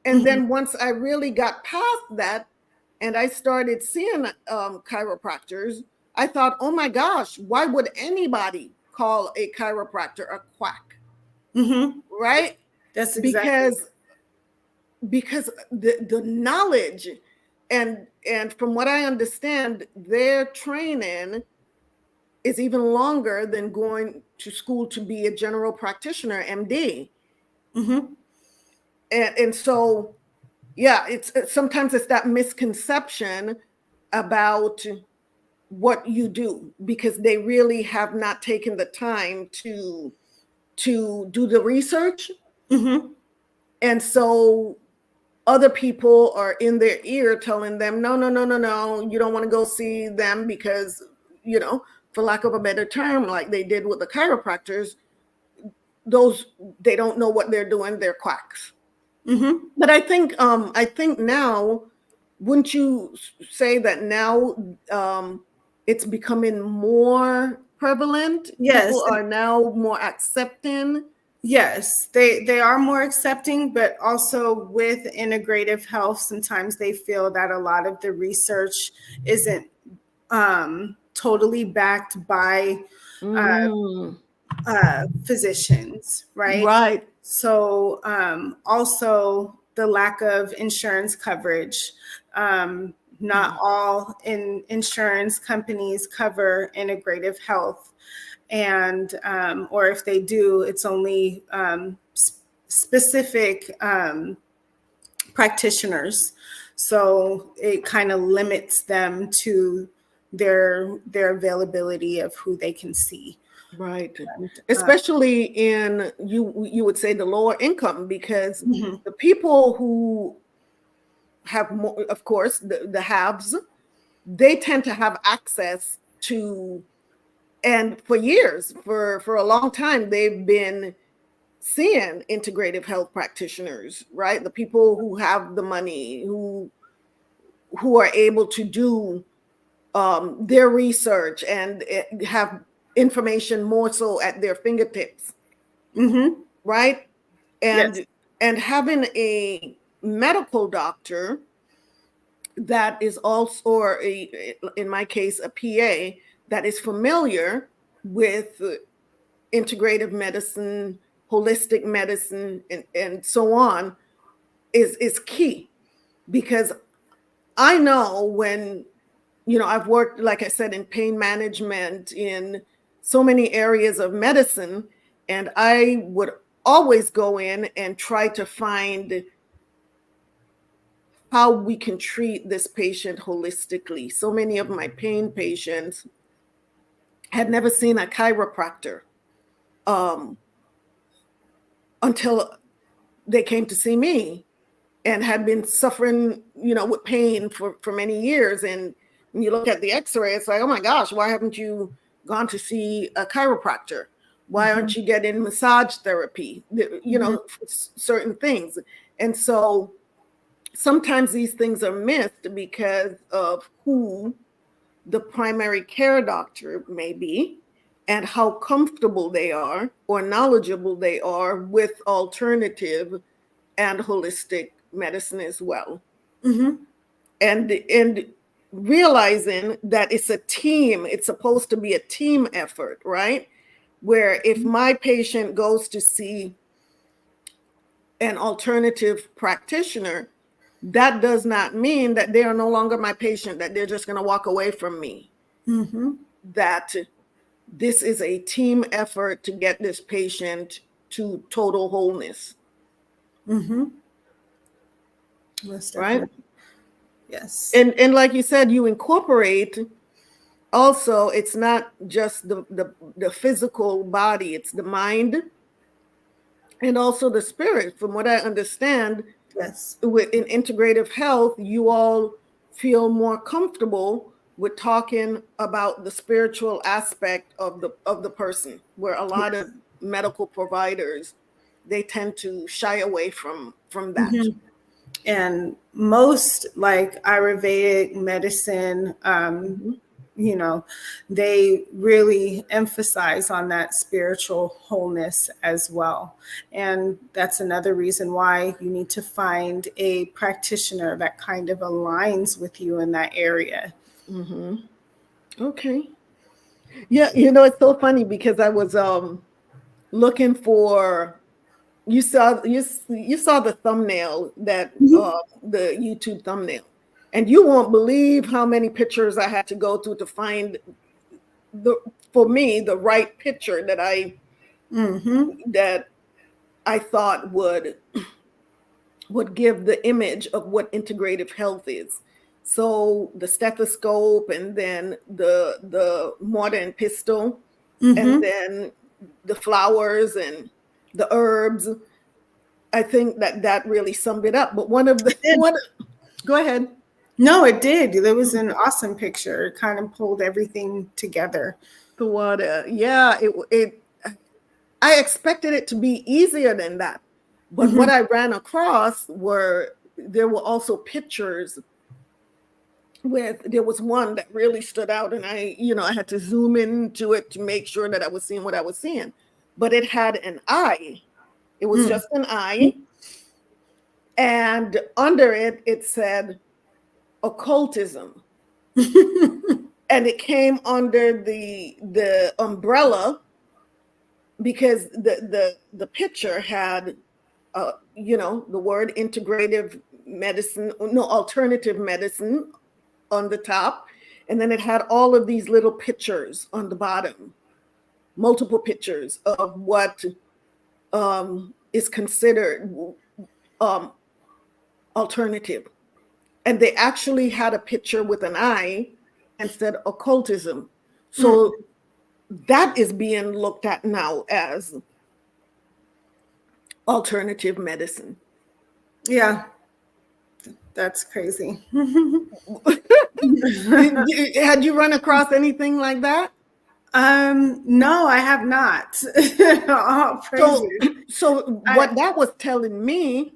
And then once I really got past that and I started seeing chiropractors, I thought, oh my gosh, why would anybody call a chiropractor a quack? Right? That's exactly because the knowledge and from what I understand, their training is even longer than going to school to be a general practitioner, MD. And so, yeah, it's sometimes it's that misconception about what you do, because they really have not taken the time to do the research. And so other people are in their ear telling them, no, you don't want to go see them because, for lack of a better term, like they did with the chiropractors, they don't know what they're doing, they're quacks. But I think now, wouldn't you say that now it's becoming more prevalent? Yes. People are now more accepting Yes, they are more accepting, but also with integrative health, sometimes they feel that a lot of the research isn't totally backed by Mm, physicians, right? right. So also the lack of insurance coverage. Not all insurance companies cover integrative health, and or if they do, it's only specific practitioners. So it kind of limits them to their availability of who they can see. Right. And, Especially in you would say the lower income, because mhm, the people who have more, of course, the haves, they tend to have access to, and for years, for a long time, they've been seeing integrative health practitioners, right? The people who have the money, who are able to do their research and have information more so at their fingertips, mhm, right? yes, And having a medical doctor that is also, or in my case, a PA that is familiar with integrative medicine, holistic medicine, and so on, is key. Because I know when, I've worked, like I said, in pain management, in so many areas of medicine, and I would always go in and try to find how we can treat this patient holistically. So many of my pain patients had never seen a chiropractor um, until they came to see me, and had been suffering, with pain for many years. And when you look at the x-ray, it's like, oh my gosh, why haven't you gone to see a chiropractor? Why aren't mhm, you getting massage therapy? mhm, Certain things. And so sometimes these things are missed because of who the primary care doctor may be, and how comfortable they are or knowledgeable they are with alternative and holistic medicine as well. mhm, And realizing that it's a team, it's supposed to be a team effort, right? Where if my patient goes to see an alternative practitioner, that does not mean that they are no longer my patient, that they're just going to walk away from me. mhm, That this is a team effort to get this patient to total wholeness, mhm. Most right? definitely. Yes. And like you said, you incorporate also, it's not just the physical body, it's the mind and also the spirit. From what I understand, Yes. in integrative health, you all feel more comfortable with talking about the spiritual aspect of the person, where a lot of medical providers, they tend to shy away from that. Mhm. And most like Ayurvedic medicine, Mhm. you know, they really emphasize on that spiritual wholeness as well. And that's another reason why you need to find a practitioner that kind of aligns with you in that area. Mhm. Okay. Yeah, it's so funny because I was looking for, you saw the thumbnail, that Mhm. the YouTube thumbnail, and you won't believe how many pictures I had to go through to find the for me the right picture Mhm. that I thought would give the image of what integrative health is. So the stethoscope, and then the mortar and pestle, and Mhm. then the flowers and the herbs. I think that really summed it up. But one of the It did. one, go ahead. No, it did. It was an awesome picture. It kind of pulled everything together. The water, yeah. It. I expected it to be easier than that, but what Mhm. I ran across there were also pictures with, there was one that really stood out, and I had to zoom into it to make sure that I was seeing what I was seeing. But it had an eye. It was just an eye. And under it, it said occultism. And it came under the umbrella because the picture had, the word integrative medicine, no, alternative medicine on the top. And then it had all of these little pictures on the bottom, multiple pictures of what is considered alternative. And they actually had a picture with an eye and said occultism. So that is being looked at now as alternative medicine. Yeah. That's crazy. Had you run across anything like that? No, I have not. So what that was telling me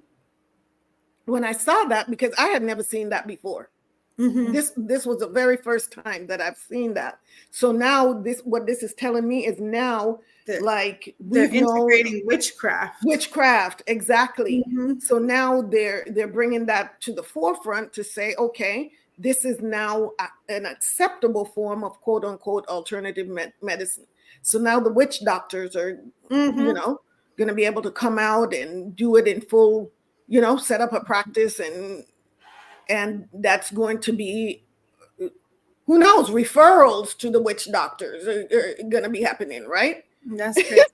when I saw that, because I had never seen that before. This was the very first time that I've seen that. So now what this is telling me is now like they're integrating witchcraft. Exactly. So now they're bringing that to the forefront to say, okay, this is now an acceptable form of quote unquote alternative medicine. So now the witch doctors are, going to be able to come out and do it in full, set up a practice, and that's going to be, who knows, referrals to the witch doctors are going to be happening, right? That's crazy.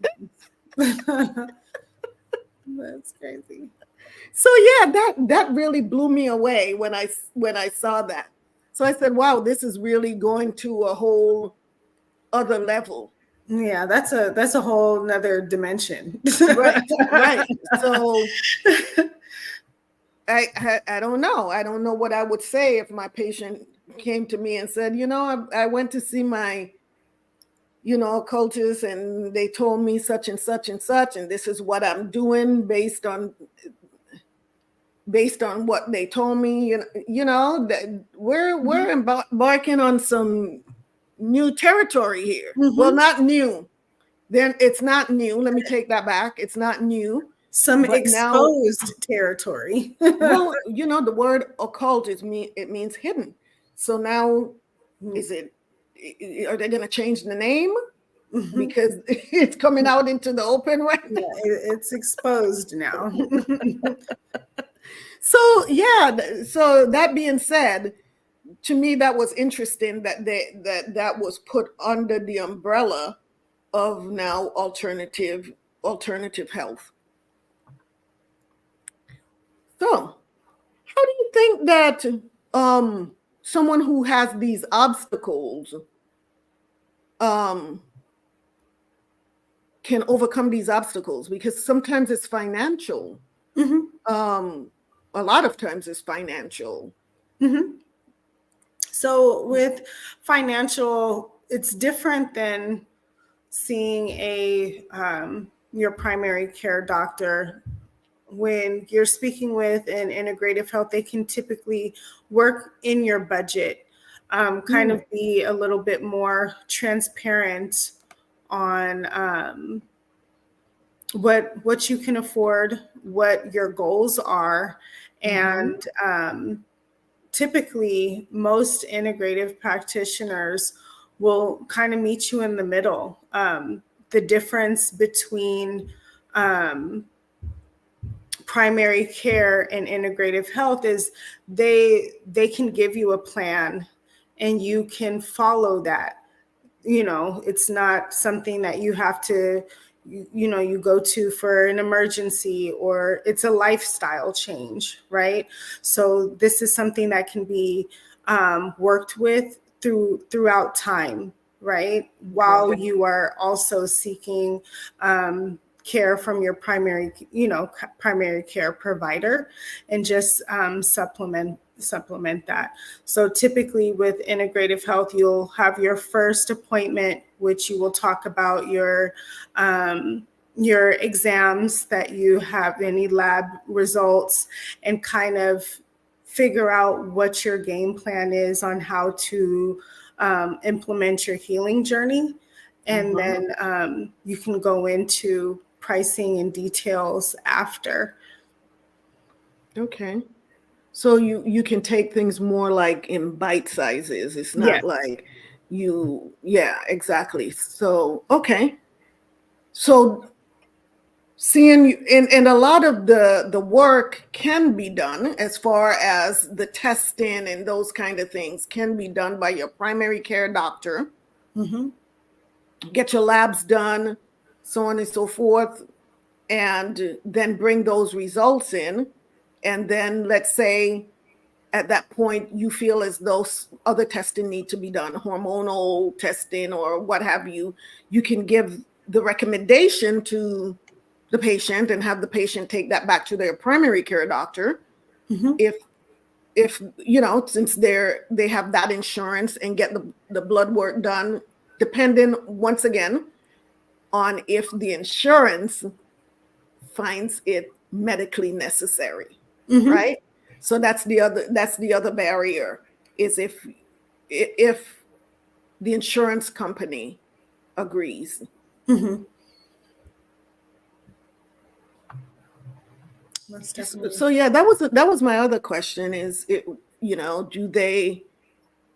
That's crazy. So yeah, that really blew me away when I saw that. So I said, wow, this is really going to a whole other level. Yeah, that's a whole nother dimension. Right. So I don't know. I don't know what I would say if my patient came to me and said, I went to see my, occultist, and they told me such and such and such, and this is what I'm doing based on what they told me. That we're embarking on some new territory here. Well, not new. Then it's not new. Let me take that back. It's not new. Some exposed territory. Well, the word occult it means hidden. So now, are they going to change the name because it's coming out into the open right now? Yeah, it's exposed now. So yeah. So that being said, to me that was interesting that that was put under the umbrella of now alternative health. So, how do you think that someone who has these obstacles can overcome these obstacles? Because sometimes it's financial. A lot of times it's financial. So with financial, it's different than seeing your primary care doctor. When you're speaking with an integrative health, they can typically work in your budget, kind of be a little bit more transparent on what you can afford, what your goals are. And typically most integrative practitioners will kind of meet you in the middle. The difference between primary care and integrative health is they can give you a plan and you can follow that. It's not something that you have to, you go to for an emergency, or it's a lifestyle change, right? So this is something that can be worked with throughout time, right? While you are also seeking care from your primary care provider, and just supplement that. So typically with integrative health, you'll have your first appointment, which you will talk about your exams that you have, any lab results, and kind of figure out what your game plan is on how to implement your healing journey. And then you can go into pricing and details after. Okay. So you can take things more like in bite sizes. It's not Yes. like yeah, exactly. So, okay. So seeing you, and a lot of the work can be done as far as the testing and those kind of things can be done by your primary care doctor. Mm-hmm. Get your labs done, so on and so forth, and then bring those results in. And then let's say at that point you feel as though other testing need to be done, hormonal testing or what have you, you can give the recommendation to the patient and have the patient take that back to their primary care doctor. Mm-hmm. If you know, since they have that insurance, and get the blood work done, depending once again on if the insurance finds it medically necessary. Mm-hmm. Right? So that's the other barrier, is if the insurance company agrees. Mm-hmm. Most definitely. So yeah, that was my other question, is it, you know, do they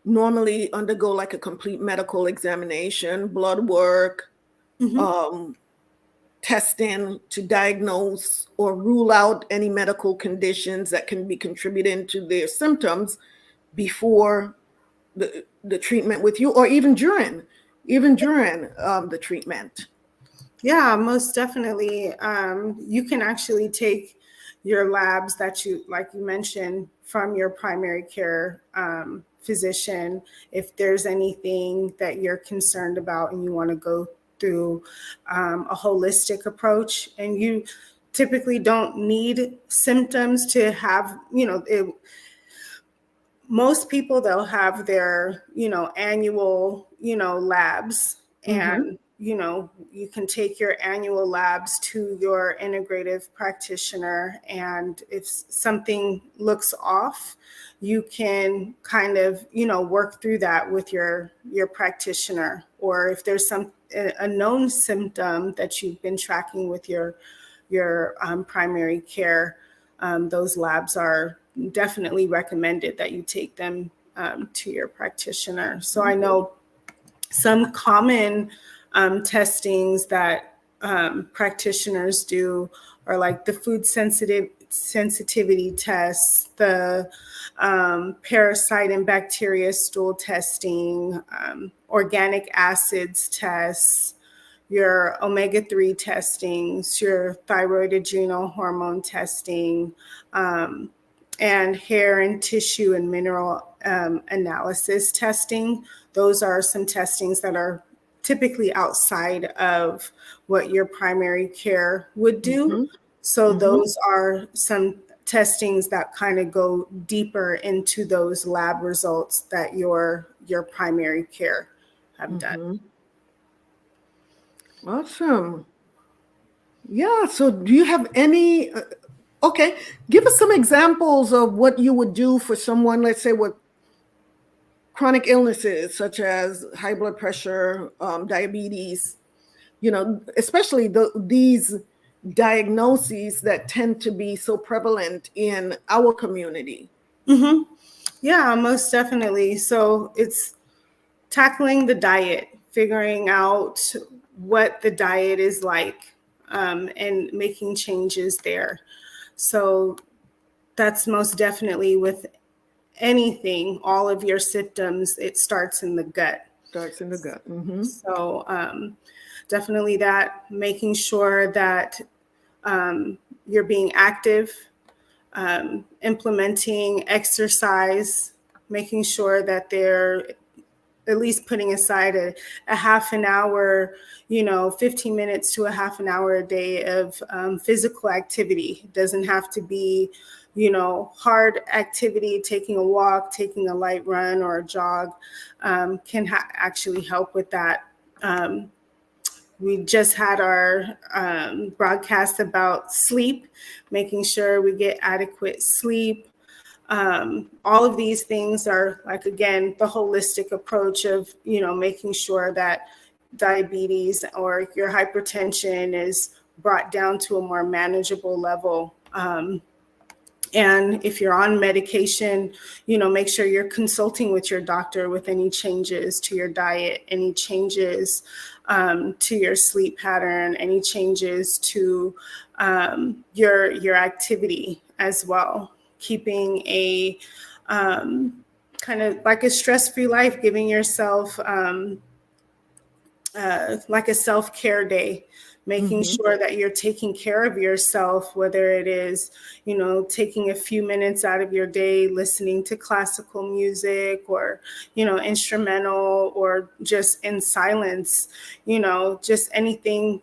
normally undergo like a complete medical examination, blood work, Mm-hmm. testing to diagnose or rule out any medical conditions that can be contributing to their symptoms before the treatment with you, or even during the treatment? Yeah, most definitely. You can actually take your labs that you, like you mentioned, from your primary care physician. If there's anything that you're concerned about and you want to go through a holistic approach, and you typically don't need symptoms to have, most people, they'll have their, annual, labs, and, you can take your annual labs to your integrative practitioner. And if something looks off, you can kind of, work through that with your practitioner. Or if there's a known symptom that you've been tracking with your primary care, those labs are definitely recommended that you take them to your practitioner. So I know some common testings that practitioners do are like the food sensitivity tests, the parasite and bacteria stool testing, organic acids tests, your omega-3 testings, your thyroid adrenal hormone testing, and hair and tissue and mineral analysis testing. Those are some testings that are typically outside of what your primary care would do. Mm-hmm. So Mm-hmm. those are some testings that kind of go deeper into those lab results that your primary care have done. Awesome. Yeah. So do you have any, okay, give us some examples of what you would do for someone, let's say, with chronic illnesses such as high blood pressure, diabetes, especially these diagnoses that tend to be so prevalent in our community. Mm-hmm. Yeah, most definitely. So it's tackling the diet, figuring out what the diet is like, and making changes there. So that's most definitely with anything, all of your symptoms, it starts in the gut. Starts in the gut. Mm-hmm. So definitely that, making sure that you're being active, implementing exercise, making sure that they're at least putting aside a half an hour, 15 minutes to a half an hour a day of physical activity. It doesn't have to be, hard activity. Taking a walk, taking a light run or a jog can actually help with that. We just had our broadcast about sleep, making sure we get adequate sleep. All of these things are, like, again, the holistic approach of, making sure that diabetes or your hypertension is brought down to a more manageable level. And if you're on medication, make sure you're consulting with your doctor with any changes to your diet, any changes to your sleep pattern, any changes to your activity as well. Keeping a kind of like a stress-free life, giving yourself like a self-care day, making sure that you're taking care of yourself, whether it is, taking a few minutes out of your day, listening to classical music or, instrumental, or just in silence, just anything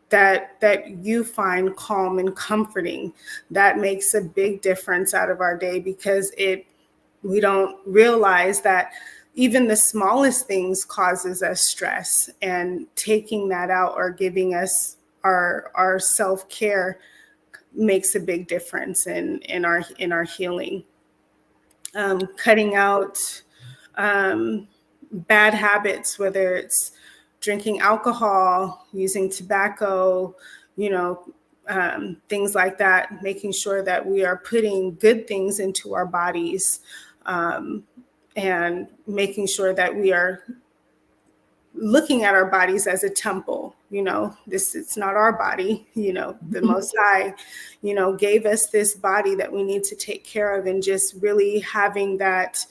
that you find calm and comforting. That makes a big difference out of our day, because we don't realize that even the smallest things causes us stress, and taking that out or giving us our self-care makes a big difference in our healing. Cutting out bad habits, whether it's drinking alcohol, using tobacco, things like that, making sure that we are putting good things into our bodies, and making sure that we are looking at our bodies as a temple. It's not our body. The Most High, gave us this body that we need to take care of, and just really having that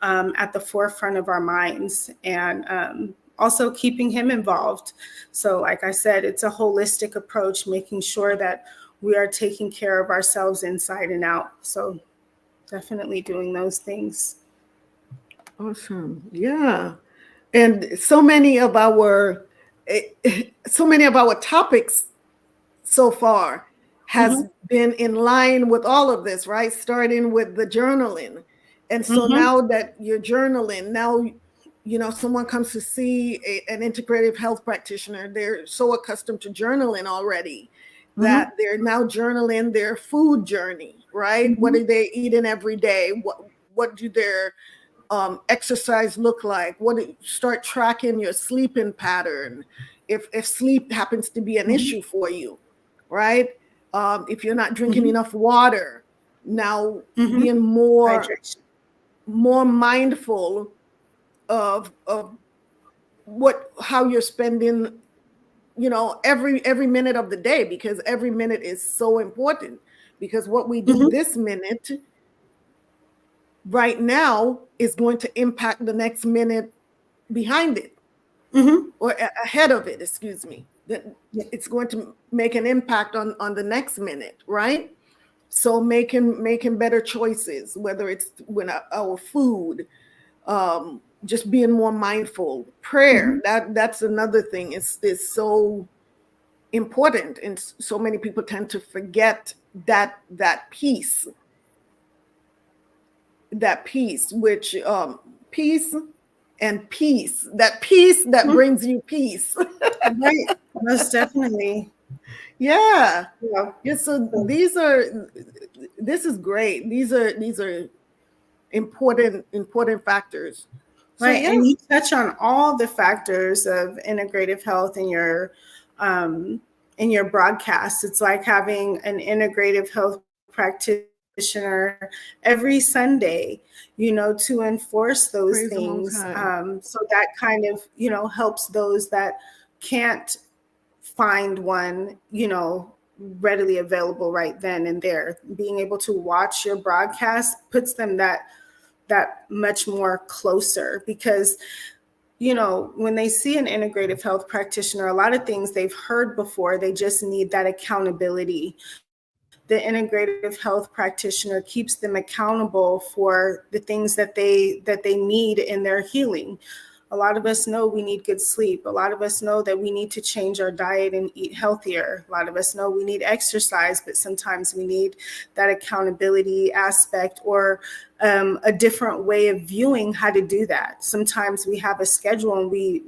at the forefront of our minds, and also keeping Him involved. So like I said, it's a holistic approach, making sure that we are taking care of ourselves inside and out. So definitely doing those things. Awesome. Yeah. And so many of our topics so far has been in line with all of this, right? Starting with the journaling. And so now that you're journaling, now, someone comes to see an integrative health practitioner, they're so accustomed to journaling already that they're now journaling their food journey, right? What are they eating every day? What do their exercise look like? Start tracking your sleeping pattern. If sleep happens to be an issue for you, right? If you're not drinking enough water, now being more mindful of how you're spending, every minute of the day, because every minute is so important, because what we do this minute right now is going to impact the next minute behind it, or ahead of it, excuse me. It's going to make an impact on the next minute, right? So making better choices, whether it's when our food, just being more mindful. Prayer, that's another thing. It's so important, and so many people tend to forget that piece, which peace and peace, that peace that brings you peace. Right, most definitely. Yeah. So this is great. These are important factors. Right. So, and you touch on all the factors of integrative health in your broadcast. It's like having an integrative health practitioner every Sunday, to enforce those Praise things. So that kind of, helps those that can't find one, readily available right then and there. Being able to watch your broadcast puts them that much more closer, because when they see an integrative health practitioner, a lot of things they've heard before, they just need that accountability. The integrative health practitioner keeps them accountable for the things that they need in their healing. A lot of us know we need good sleep. A lot of us know that we need to change our diet and eat healthier. A lot of us know we need exercise, but sometimes we need that accountability aspect, or a different way of viewing how to do that. Sometimes we have a schedule and we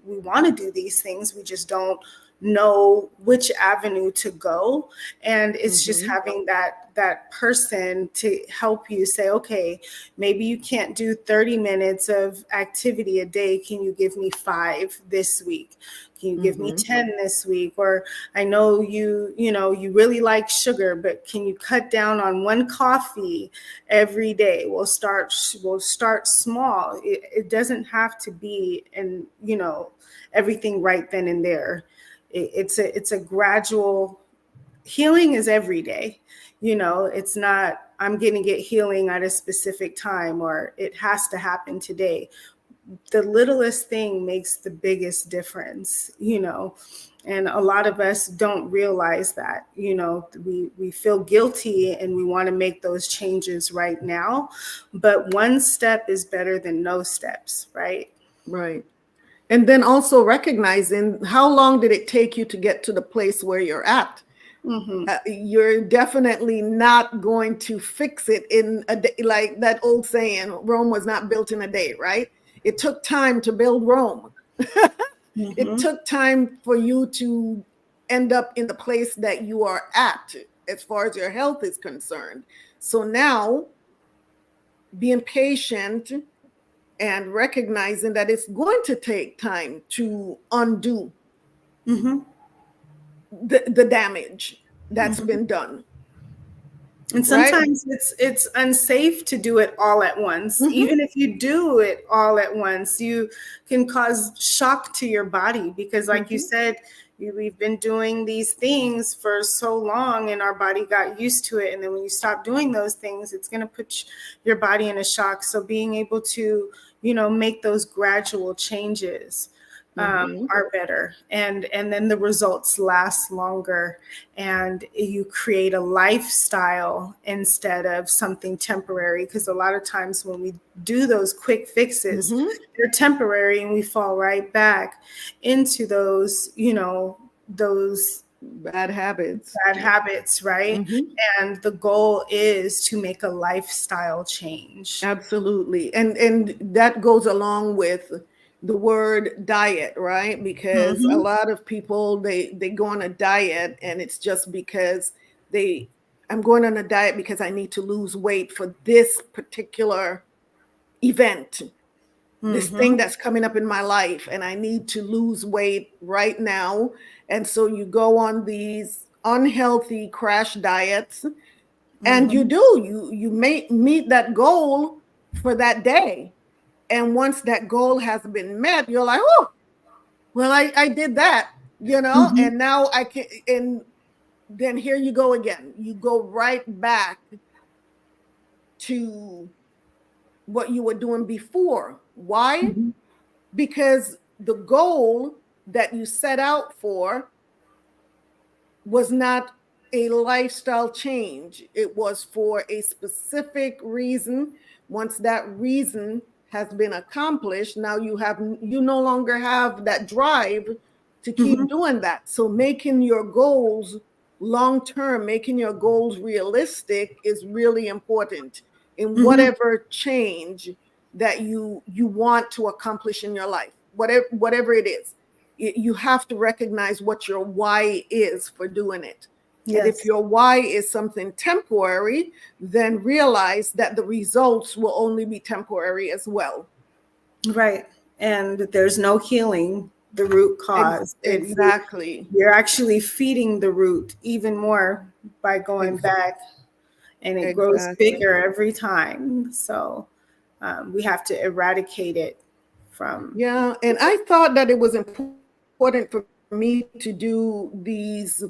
want to do these things. We just don't know which avenue to go. And it's just Mm-hmm. having that person to help you say, okay, maybe you can't do 30 minutes of activity a day. Can you give me 5 this week? Can you give me Mm-hmm. 10 this week? Or I know you really like sugar, but can you cut down on 1 coffee every day? We'll start small. It doesn't have to be everything right then and there. It's a gradual. Healing is every day. It's not I'm going to get healing at a specific time or it has to happen today. The littlest thing makes the biggest difference. And a lot of us don't realize that. We feel guilty and we want to make those changes right now, but one step is better than no steps, right? Right. And then also recognizing how long did it take you to get to the place where you're at? Mm-hmm. You're definitely not going to fix it in a day. Like that old saying, Rome was not built in a day, right? It took time to build Rome. It Mm-hmm. took time for you to end up in the place that you are at as far as your health is concerned. So now being patient and recognizing that it's going to take time to undo Mm-hmm. the damage that's Mm-hmm. been done, And right? sometimes it's unsafe to do it all at once. Mm-hmm. Even if you do it all at once, you can cause shock to your body because, like you Mm-hmm. said, we've been doing these things for so long and our body got used to it. And then when you stop doing those things, it's going to put your body in a shock. So being able to, make those gradual changes Mm-hmm. are better, and then the results last longer, and you create a lifestyle instead of something temporary, because a lot of times when we do those quick fixes, Mm-hmm. they're temporary and we fall right back into those Bad habits. bad habits, right? Mm-hmm. And the goal is to make a lifestyle change. Absolutely. And that goes along with the word diet, right? Because a Mm-hmm. lot of people they go on a diet and it's just because they I'm going on a diet because I need to lose weight for this particular event, this thing Mm-hmm. that's coming up in my life, and I need to lose weight right now. And so you go on these unhealthy crash diets, and you Mm-hmm. do you may meet that goal for that day. And once that goal has been met, you're like, oh, well, I did that, Mm-hmm. and now I can. And then here you go again. You go right back to what you were doing before. Why? Mm-hmm. Because the goal that you set out for was not a lifestyle change. It was for a specific reason. Once that reason has been accomplished, now you no longer have that drive to keep Mm-hmm. doing that. So making your goals long term, making your goals realistic is really important in Mm-hmm. whatever change that you want to accomplish in your life, whatever it is. You have to recognize what your why is for doing it. And if Yes. your why is something temporary, then realize that the results will only be temporary as well. Right. And there's no healing the root cause. Exactly. You're actually feeding the root even more by going Ex- back, and it grows exactly. bigger every time. So we have to eradicate it from. Yeah. And I thought that it was important for me to do these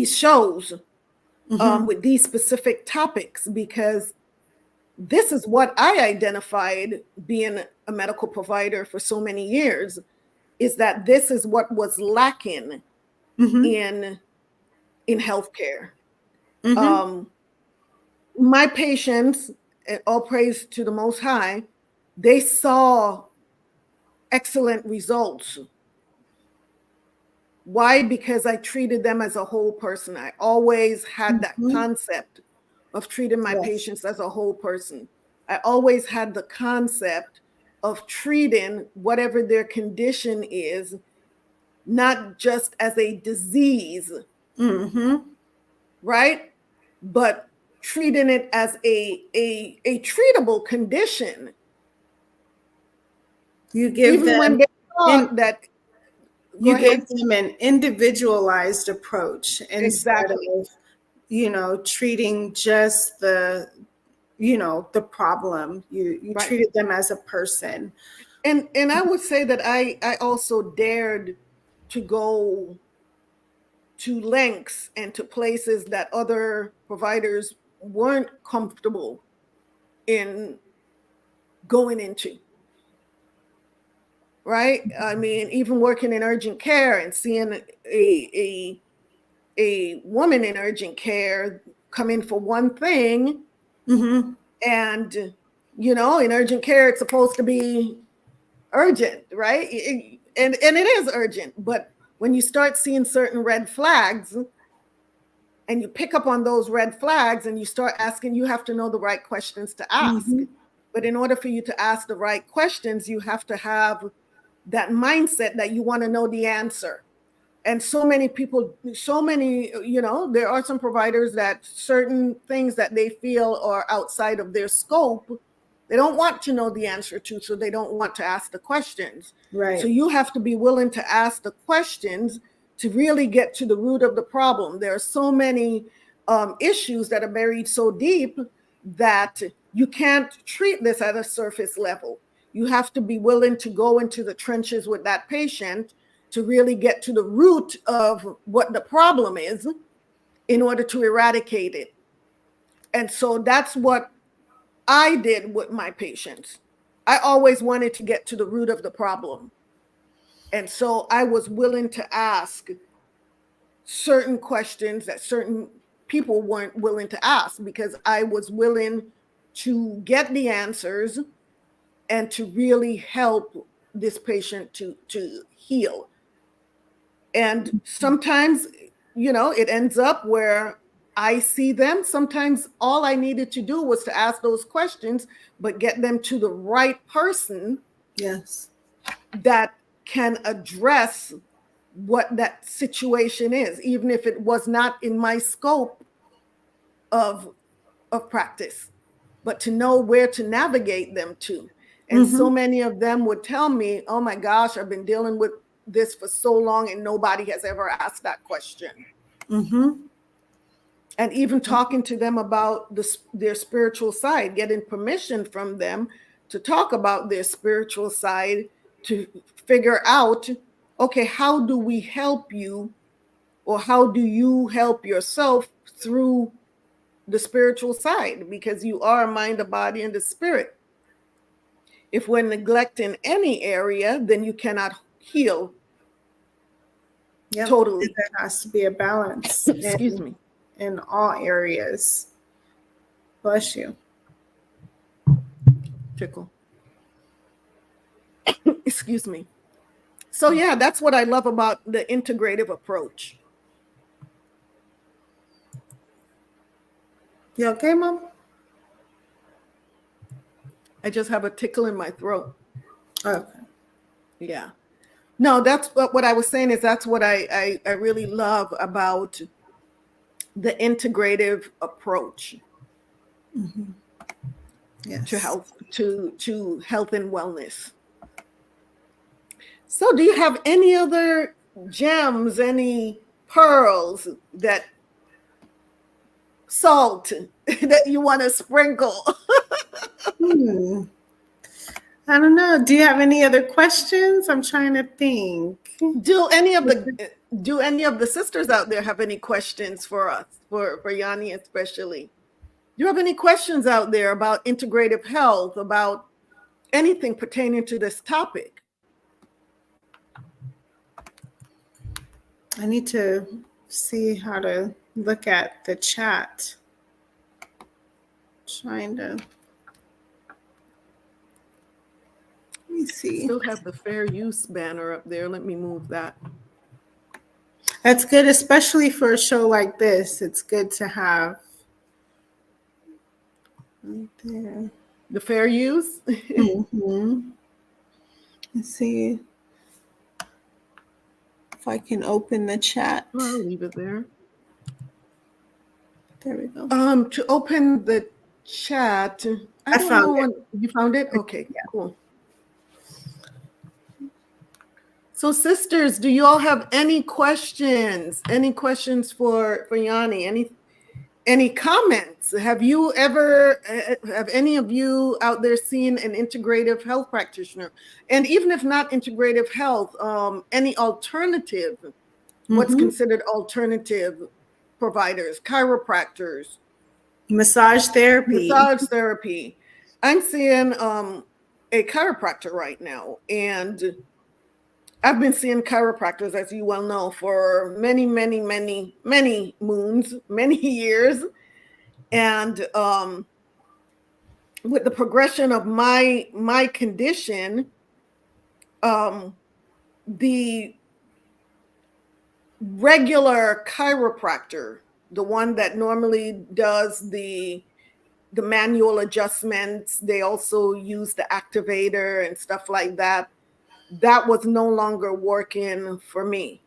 shows Mm-hmm. with these specific topics, because this is what I identified being a medical provider for so many years, is that this is what was lacking Mm-hmm. in in healthcare. Mm-hmm. Um, my patients, all praise to the Most High, they saw excellent results. Why? Because I treated them as a whole person. I always had that Mm-hmm. concept of treating my Yes. patients as a whole person. I always had the concept of treating whatever their condition is not just as a disease, right? But treating it as a treatable condition. You give even them when they thought that. you give them an individualized approach instead of, treating just the problem. You Right. treated them as a person. And I would say that I also dared to go to lengths and to places that other providers weren't comfortable in going into. Right? I mean, even working in urgent care and seeing a woman in urgent care come in for one thing, and in urgent care it's supposed to be urgent, right? And it is urgent, but when you start seeing certain red flags and you pick up on those red flags and you start asking, you have to know the right questions to ask. But in order for you to ask the right questions, you have to have that mindset that you want to know the answer. And so many people, there are some providers that certain things that they feel are outside of their scope, they don't want to know the answer to, so they don't want to ask the questions. Right. So you have to be willing to ask the questions to really get to the root of the problem. There are so many issues that are buried so deep that you can't treat this at a surface level. You have to be willing to go into the trenches with that patient to really get to the root of what the problem is in order to eradicate it. And so that's what I did with my patients. I always wanted to get to the root of the problem. And so I was willing to ask certain questions that certain people weren't willing to ask, because I was willing to get the answers and to really help this patient to heal. And sometimes, it ends up where I see them. Sometimes all I needed to do was to ask those questions, but get them to the right person. Yes. That can address what that situation is, even if it was not in my scope of practice, but to know where to navigate them to. And so many of them would tell me, oh my gosh, I've been dealing with this for so long and nobody has ever asked that question. And even talking to them about their spiritual side, getting permission from them to talk about their spiritual side, to figure out, okay, how do we help you, or how do you help yourself through the spiritual side? Because you are a mind, a body, and a spirit. If we're neglecting any area, then you cannot heal totally. There has to be a balance. Excuse me. In all areas. Bless you. Tickle. Excuse me. So yeah, that's what I love about the integrative approach. You okay, Mom? I just have a tickle in my throat. Okay. Yeah. No, that's what I was saying is that's what I really love about the integrative approach Yes. to health, to health and wellness. So do you have any other gems, any pearls, that salt that you want to sprinkle? I don't know. Do you have any other questions? I'm trying to think. Do any of the sisters out there have any questions for us, for Yani especially? Do you have any questions out there about integrative health, about anything pertaining to this topic? I need to see how to look at the chat. Trying to. Let me see. Still have the fair use banner up there. Let me move that. That's good, especially for a show like this. It's good to have right there. The fair use? Let's see. I can open the chat. I'll leave it there. There we go. To open the chat, I don't found know it. when you found it. Okay, Yeah. cool. So, sisters, do you all have any questions? Any questions for Yani? Any comments? Have you ever, have any of you out there seen an integrative health practitioner? And even if not integrative health, any alternative, what's considered alternative providers, chiropractors, Massage therapy. massage therapy. I'm seeing a chiropractor right now, and I've been seeing chiropractors, as you well know, for many moons, many years. And with the progression of my condition, the regular chiropractor, the one that normally does the manual adjustments, they also use the activator and stuff like that, that was no longer working for me.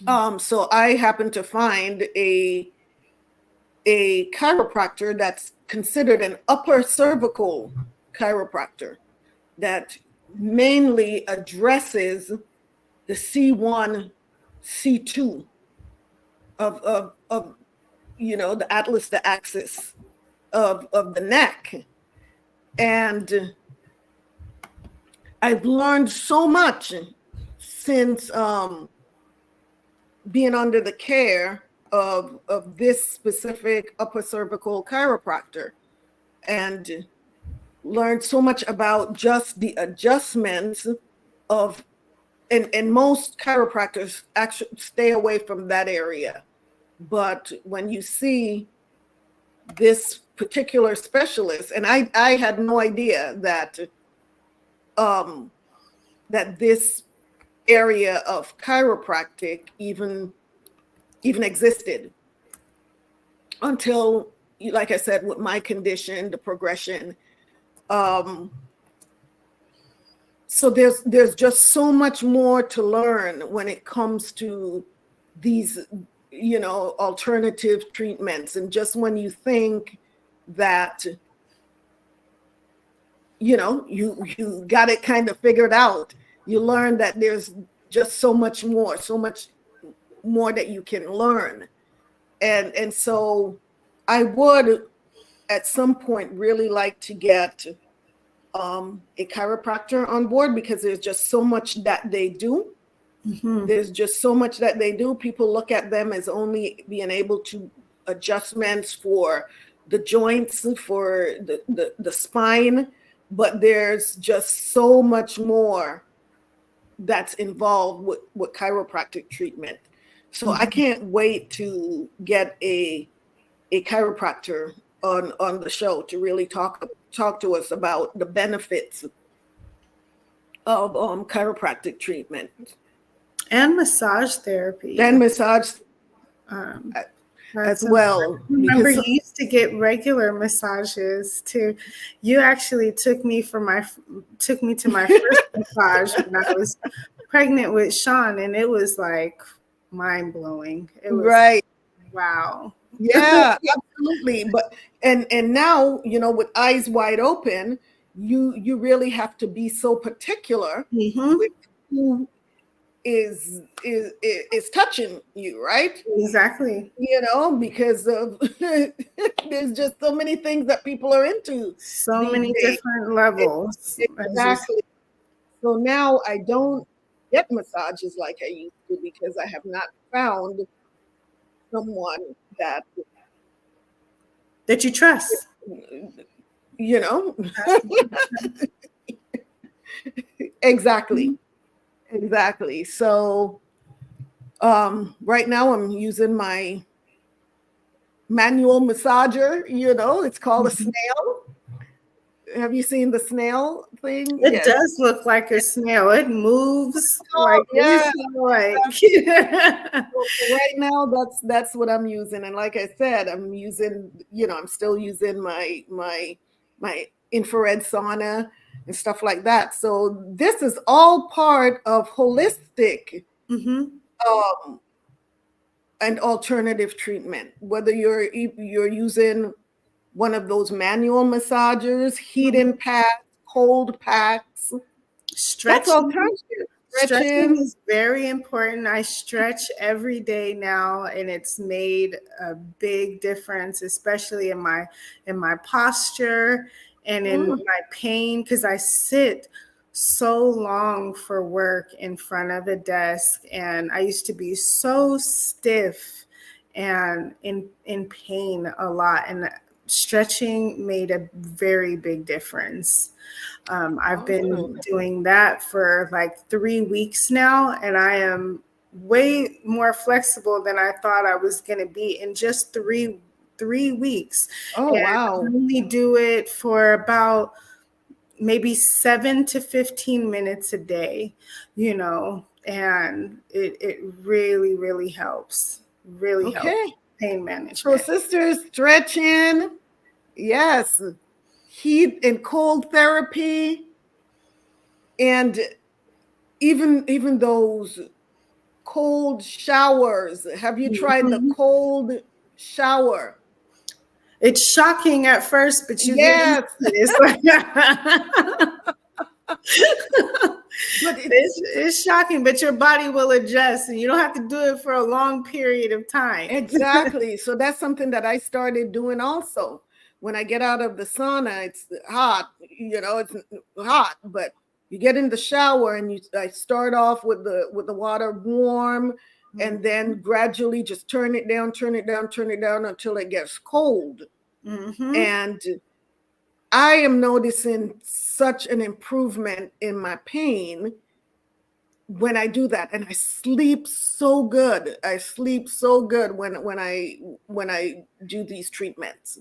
So I happened to find a chiropractor that's considered an upper cervical chiropractor that mainly addresses the C1, C2 of the atlas, the axis of the neck. And I've learned so much since being under the care of this specific upper cervical chiropractor, and learned so much about just the adjustments of, and most chiropractors actually stay away from that area. But when you see this particular specialist, and I had no idea that that this area of chiropractic even existed until, like I said, with my condition, the progression. So there's just so much more to learn when it comes to these, alternative treatments. And just when you think that, you got it kind of figured out, you learn that there's just so much more that you can learn. And so I would at some point really like to get a chiropractor on board, because there's just so much that they do. There's just so much that they do. People look at them as only being able to adjustments for the joints, for the spine, but there's just so much more that's involved with chiropractic treatment. So I can't wait to get a chiropractor on the show to really talk to us about the benefits of chiropractic treatment and massage therapy. And massage as well. I remember you used to get regular massages too. You actually took me to my first massage when I was pregnant with Sean, and it was like mind blowing. It was right. Wow. Yeah, absolutely. But and now, with eyes wide open, you really have to be so particular with who is touching you, right? Exactly. Because of there's just so many things that people are into. So many different levels. Exactly. So now I don't get massages like I used to, because I have not found someone that you trust. Exactly. So right now I'm using my manual massager. It's called a snail. Have you seen the snail thing? It does look like a snail. It moves like yeah. Like. So right now, that's what I'm using. And like I said, I'm using, I'm still using my infrared sauna and stuff like that. So this is all part of holistic and alternative treatment, whether you're using one of those manual massagers, heating packs, cold packs. That's Stretching. alternative. Stretching Stretching. is very important. I stretch every day now, and it's made a big difference, especially in my posture and in my pain, because I sit so long for work in front of a desk, and I used to be so stiff and in pain a lot, and stretching made a very big difference. I've been doing that for like 3 weeks now, and I am way more flexible than I thought I was going to be in just three weeks. Oh, And wow. I only do it for about maybe 7 to 15 minutes a day, and it really, really helps. Really helps pain management. So sisters, stretching, yes, heat and cold therapy, and even those cold showers. Have you tried the cold shower? It's shocking at first, but you get used to it. But it's shocking, but your body will adjust, and you don't have to do it for a long period of time. Exactly. So that's something that I started doing also. When I get out of the sauna, it's hot, it's hot, but you get in the shower and I start off with the water warm, and then gradually just turn it down until it gets cold. And I am noticing such an improvement in my pain when I do that, and I sleep so good. I sleep so good when I do these treatments.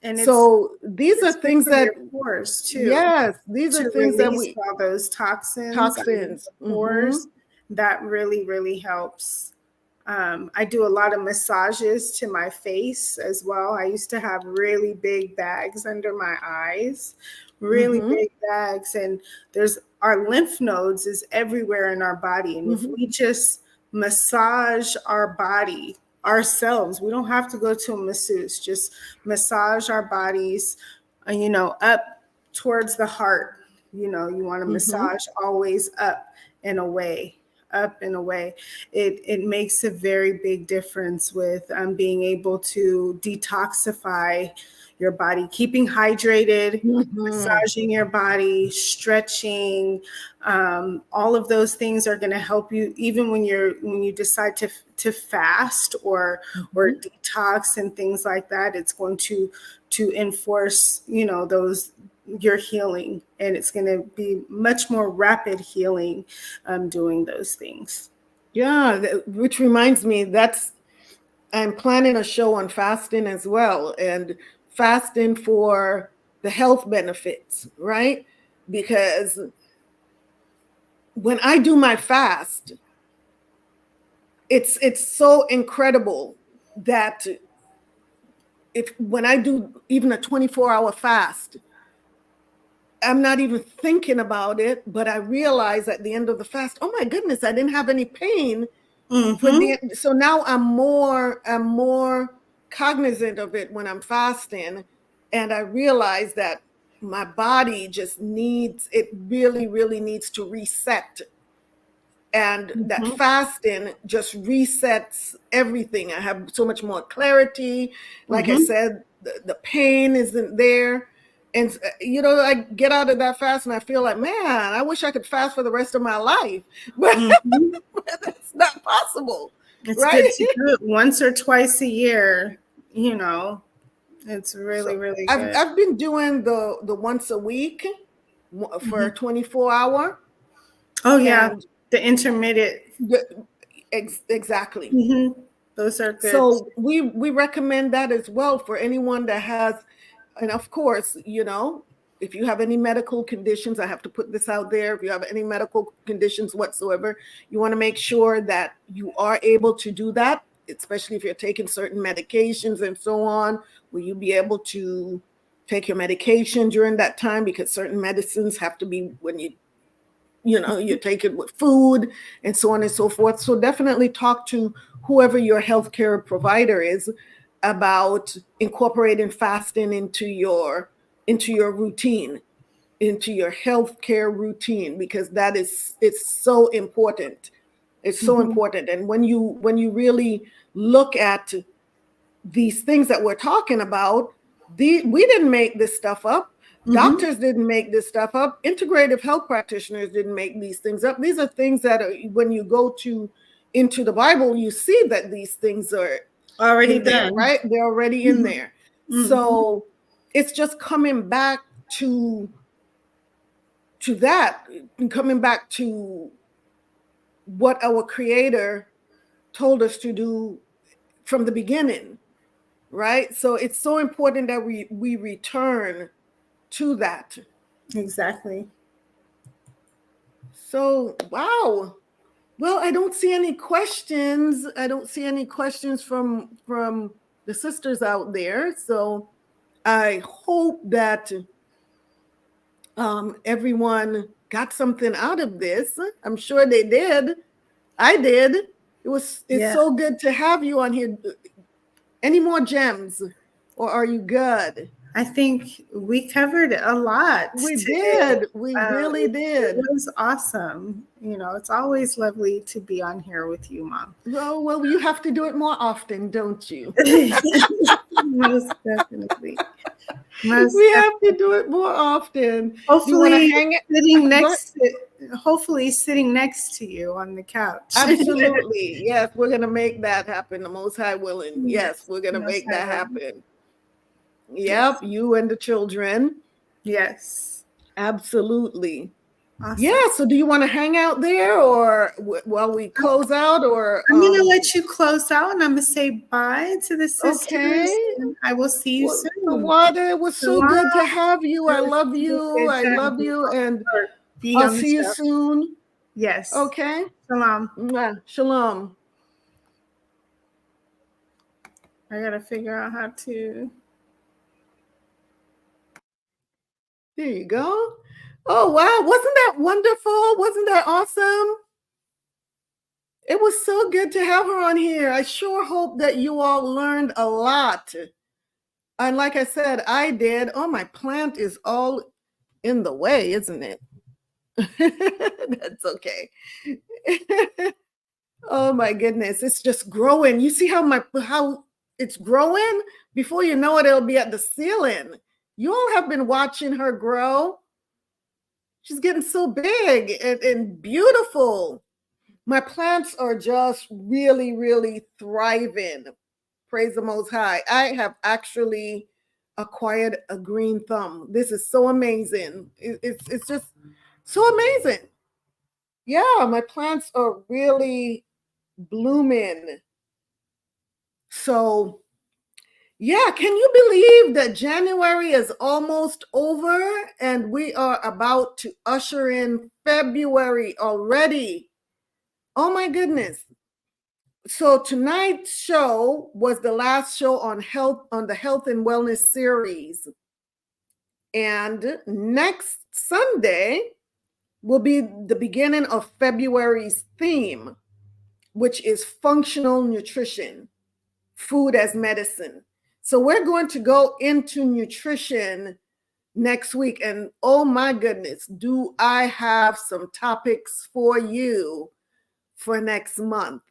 And so these are things that, pores too. Yes, these are things that we all those toxins, pores. That really, really helps. I do a lot of massages to my face as well. I used to have really big bags under my eyes, really big bags, and our lymph nodes is everywhere in our body. And if we just massage our body ourselves, we don't have to go to a masseuse, just massage our bodies, up towards the heart. You want to massage always up and away. It makes a very big difference with being able to detoxify your body, keeping hydrated, massaging your body, stretching. All of those things are going to help you, even when you decide to fast or detox and things like that. It's going to enforce your healing, and it's going to be much more rapid healing doing those things. Yeah, which reminds me, I'm planning a show on fasting as well, and fasting for the health benefits, right? Because when I do my fast, it's so incredible that when I do even a 24-hour fast, I'm not even thinking about it, but I realize at the end of the fast, oh my goodness, I didn't have any pain. So now I'm more cognizant of it when I'm fasting, and I realize that my body just really, really needs to reset. And that fasting just resets everything. I have so much more clarity. Like I said, the pain isn't there. And, I get out of that fast and I feel like, man, I wish I could fast for the rest of my life. But that's not possible. It's right? Good to do it once or twice a year. It's really, really good. I've been doing the once a week for a 24-hour. Oh, yeah. The intermittent. Exactly. Those are good. So we recommend that as well for anyone that has. And of course, if you have any medical conditions, I have to put this out there. If you have any medical conditions whatsoever, you want to make sure that you are able to do that, especially if you're taking certain medications and so on. Will you be able to take your medication during that time? Because certain medicines have to be when you you take it with food and so on and so forth. So definitely talk to whoever your healthcare provider is about incorporating fasting into your routine, into your healthcare routine, because it's so important. It's so important. And when you really look at these things that we're talking about, we didn't make this stuff up. Doctors didn't make this stuff up. Integrative health practitioners didn't make these things up. These are things that when you go into the Bible, you see that these things are already in there, done. right? They're already in there. So it's just coming back to that, and coming back to what our Creator told us to do from the beginning, right? So it's so important that we return to that. Exactly. So, wow. Well, I don't see any questions. I don't see any questions from the sisters out there. So I hope that everyone got something out of this. I'm sure they did. I did. It's so good to have you on here. Any more gems, or are you good? I think we covered a lot. We today. did. We really did. It was awesome. It's always lovely to be on here with you, Mom. Well, you have to do it more often, don't you? Most definitely. We have to do it more often. Hopefully, sitting next to you on the couch. Absolutely. Yes, we're going to make that happen. The Most High willing. Yes, we're going to make that happen. Yep, you and the children. Yes. Absolutely. Awesome. Yeah, so do you want to hang out there, or while we close out, or I'm going to let you close out, and I'm going to say bye to the sisters. Okay. And I will see you soon. Water, it was so good to have you. I love you. I love you, and I'll see you soon. Yes. Okay. Shalom. Shalom. I got to figure out how to. There you go. Oh, wow. Wasn't that wonderful? Wasn't that awesome? It was so good to have her on here. I sure hope that you all learned a lot. And like I said, I did. Oh, my plant is all in the way, isn't it? That's okay. Oh, my goodness. It's just growing. You see how it's growing? Before you know it, it'll be at the ceiling. You all have been watching her grow. She's getting so big and beautiful. My plants are just really, really thriving. Praise the Most High. I have actually acquired a green thumb. This is so amazing. It's just so amazing. Yeah, my plants are really blooming. So yeah, can you believe that January is almost over and we are about to usher in February already? Oh my goodness. So tonight's show was the last show on the health and wellness series. And next Sunday will be the beginning of February's theme, which is functional nutrition, food as medicine. So we're going to go into nutrition next week. And oh my goodness, do I have some topics for you for next month.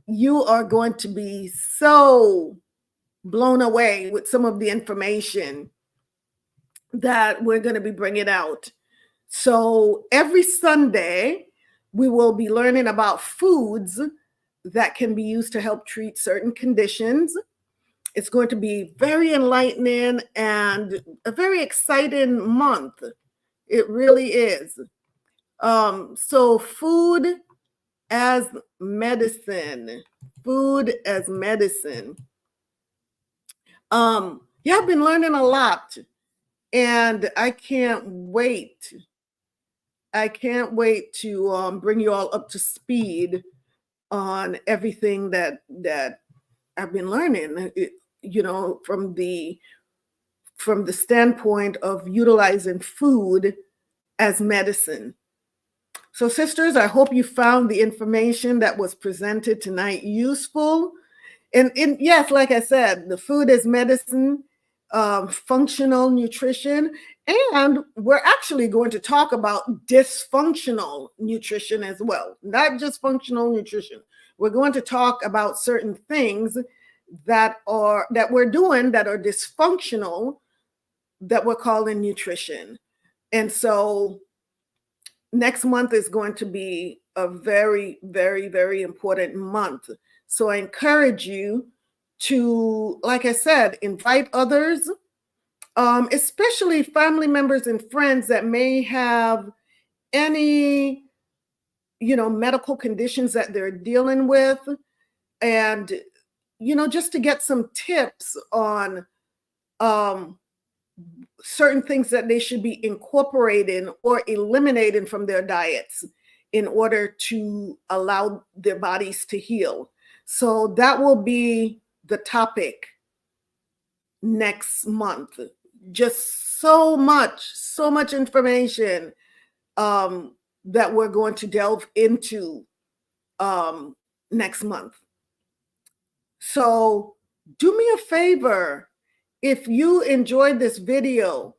You are going to be so blown away with some of the information that we're going to be bringing out. So every Sunday, we will be learning about foods that can be used to help treat certain conditions. It's going to be very enlightening and a very exciting month. It really is. So food as medicine. Food as medicine. Yeah, I've been learning a lot, and I can't wait. I can't wait to bring you all up to speed on everything that I've been learning. From the standpoint of utilizing food as medicine. So sisters, I hope you found the information that was presented tonight useful. And yes, like I said, the food is medicine, functional nutrition, and we're actually going to talk about dysfunctional nutrition as well, not just functional nutrition. We're going to talk about certain things that we're doing that are dysfunctional that we're calling nutrition. And so next month is going to be a very, very, very important month. So I encourage you to, like I said, invite others, especially family members and friends that may have any, medical conditions that they're dealing with. And, just to get some tips on certain things that they should be incorporating or eliminating from their diets in order to allow their bodies to heal. So that will be the topic next month. Just so much information that we're going to delve into next month. So do me a favor. If you enjoyed this video,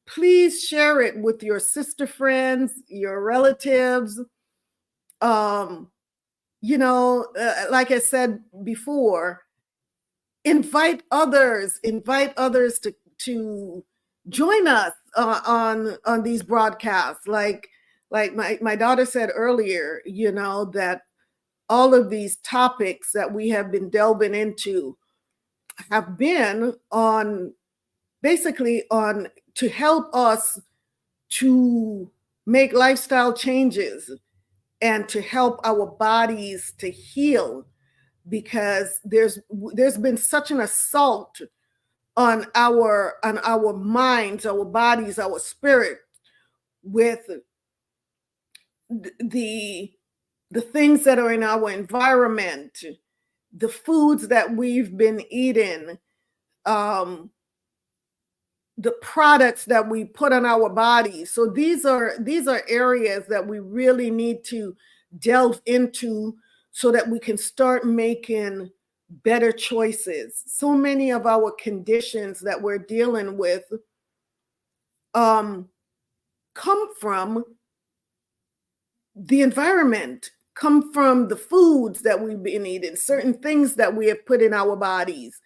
please share it with your sister friends, your relatives. Like I said before, invite others to join us on these broadcasts. Like my daughter said earlier, that all of these topics that we have been delving into have been basically to help us to make lifestyle changes and to help our bodies to heal, because there's been such an assault on our minds, our bodies, our spirit, with the things that are in our environment, the foods that we've been eating, the products that we put on our bodies. So these are areas that we really need to delve into so that we can start making better choices. So many of our conditions that we're dealing with come from the environment, come from the foods that we've been eating, certain things that we have put in our bodies.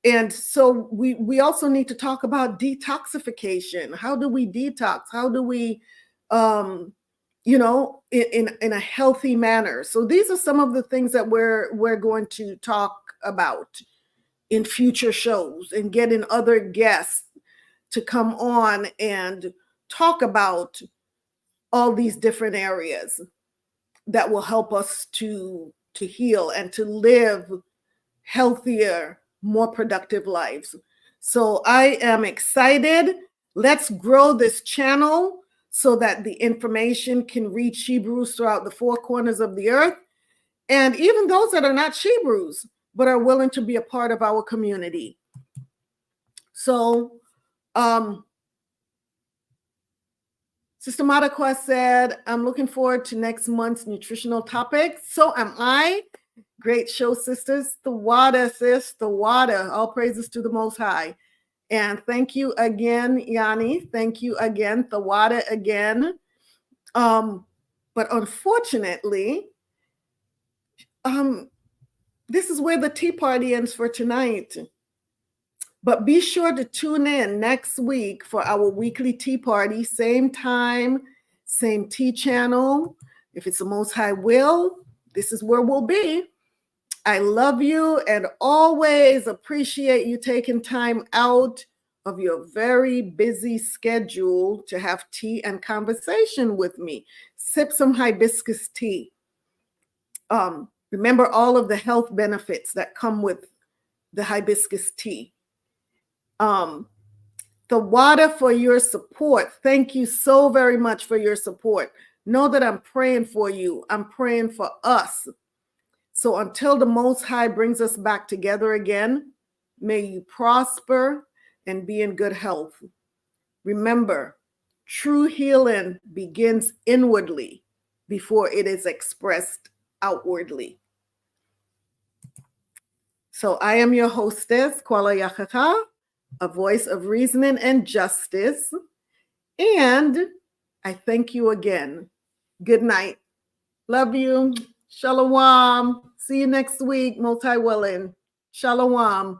And so we also need to talk about detoxification. How do we detox? How do we, in a healthy manner? So these are some of the things that we're going to talk about in future shows, and getting other guests to come on and talk about all these different areas that will help us to heal and to live healthier, more productive lives. So I am excited. Let's grow this channel so that the information can reach Hebrews throughout the four corners of the earth, and even those that are not Hebrews but are willing to be a part of our community. So Sister Madakwa said, I'm looking forward to next month's nutritional topics. So am I. Great show, sisters. The water, sis, the water. All praises to the Most High. And thank you again, Yani. Thank you again, the water again. But unfortunately, this is where the tea party ends for tonight. But be sure to tune in next week for our weekly tea party, same time, same tea channel. If it's the Most High will, this is where we'll be. I love you and always appreciate you taking time out of your very busy schedule to have tea and conversation with me. Sip some hibiscus tea. Remember all of the health benefits that come with the hibiscus tea. The water, for your support. Thank you so very much for your support. Know that I'm praying for you. I'm praying for us. So until the Most High brings us back together again, may you prosper and be in good health. Remember, True healing begins inwardly before it is expressed outwardly. So I am your hostess, Kwala Yakaka, a voice of reasoning and justice. And I thank you again. Good night. Love you. Shalawam. See you next week, multi-willing. Shalawam.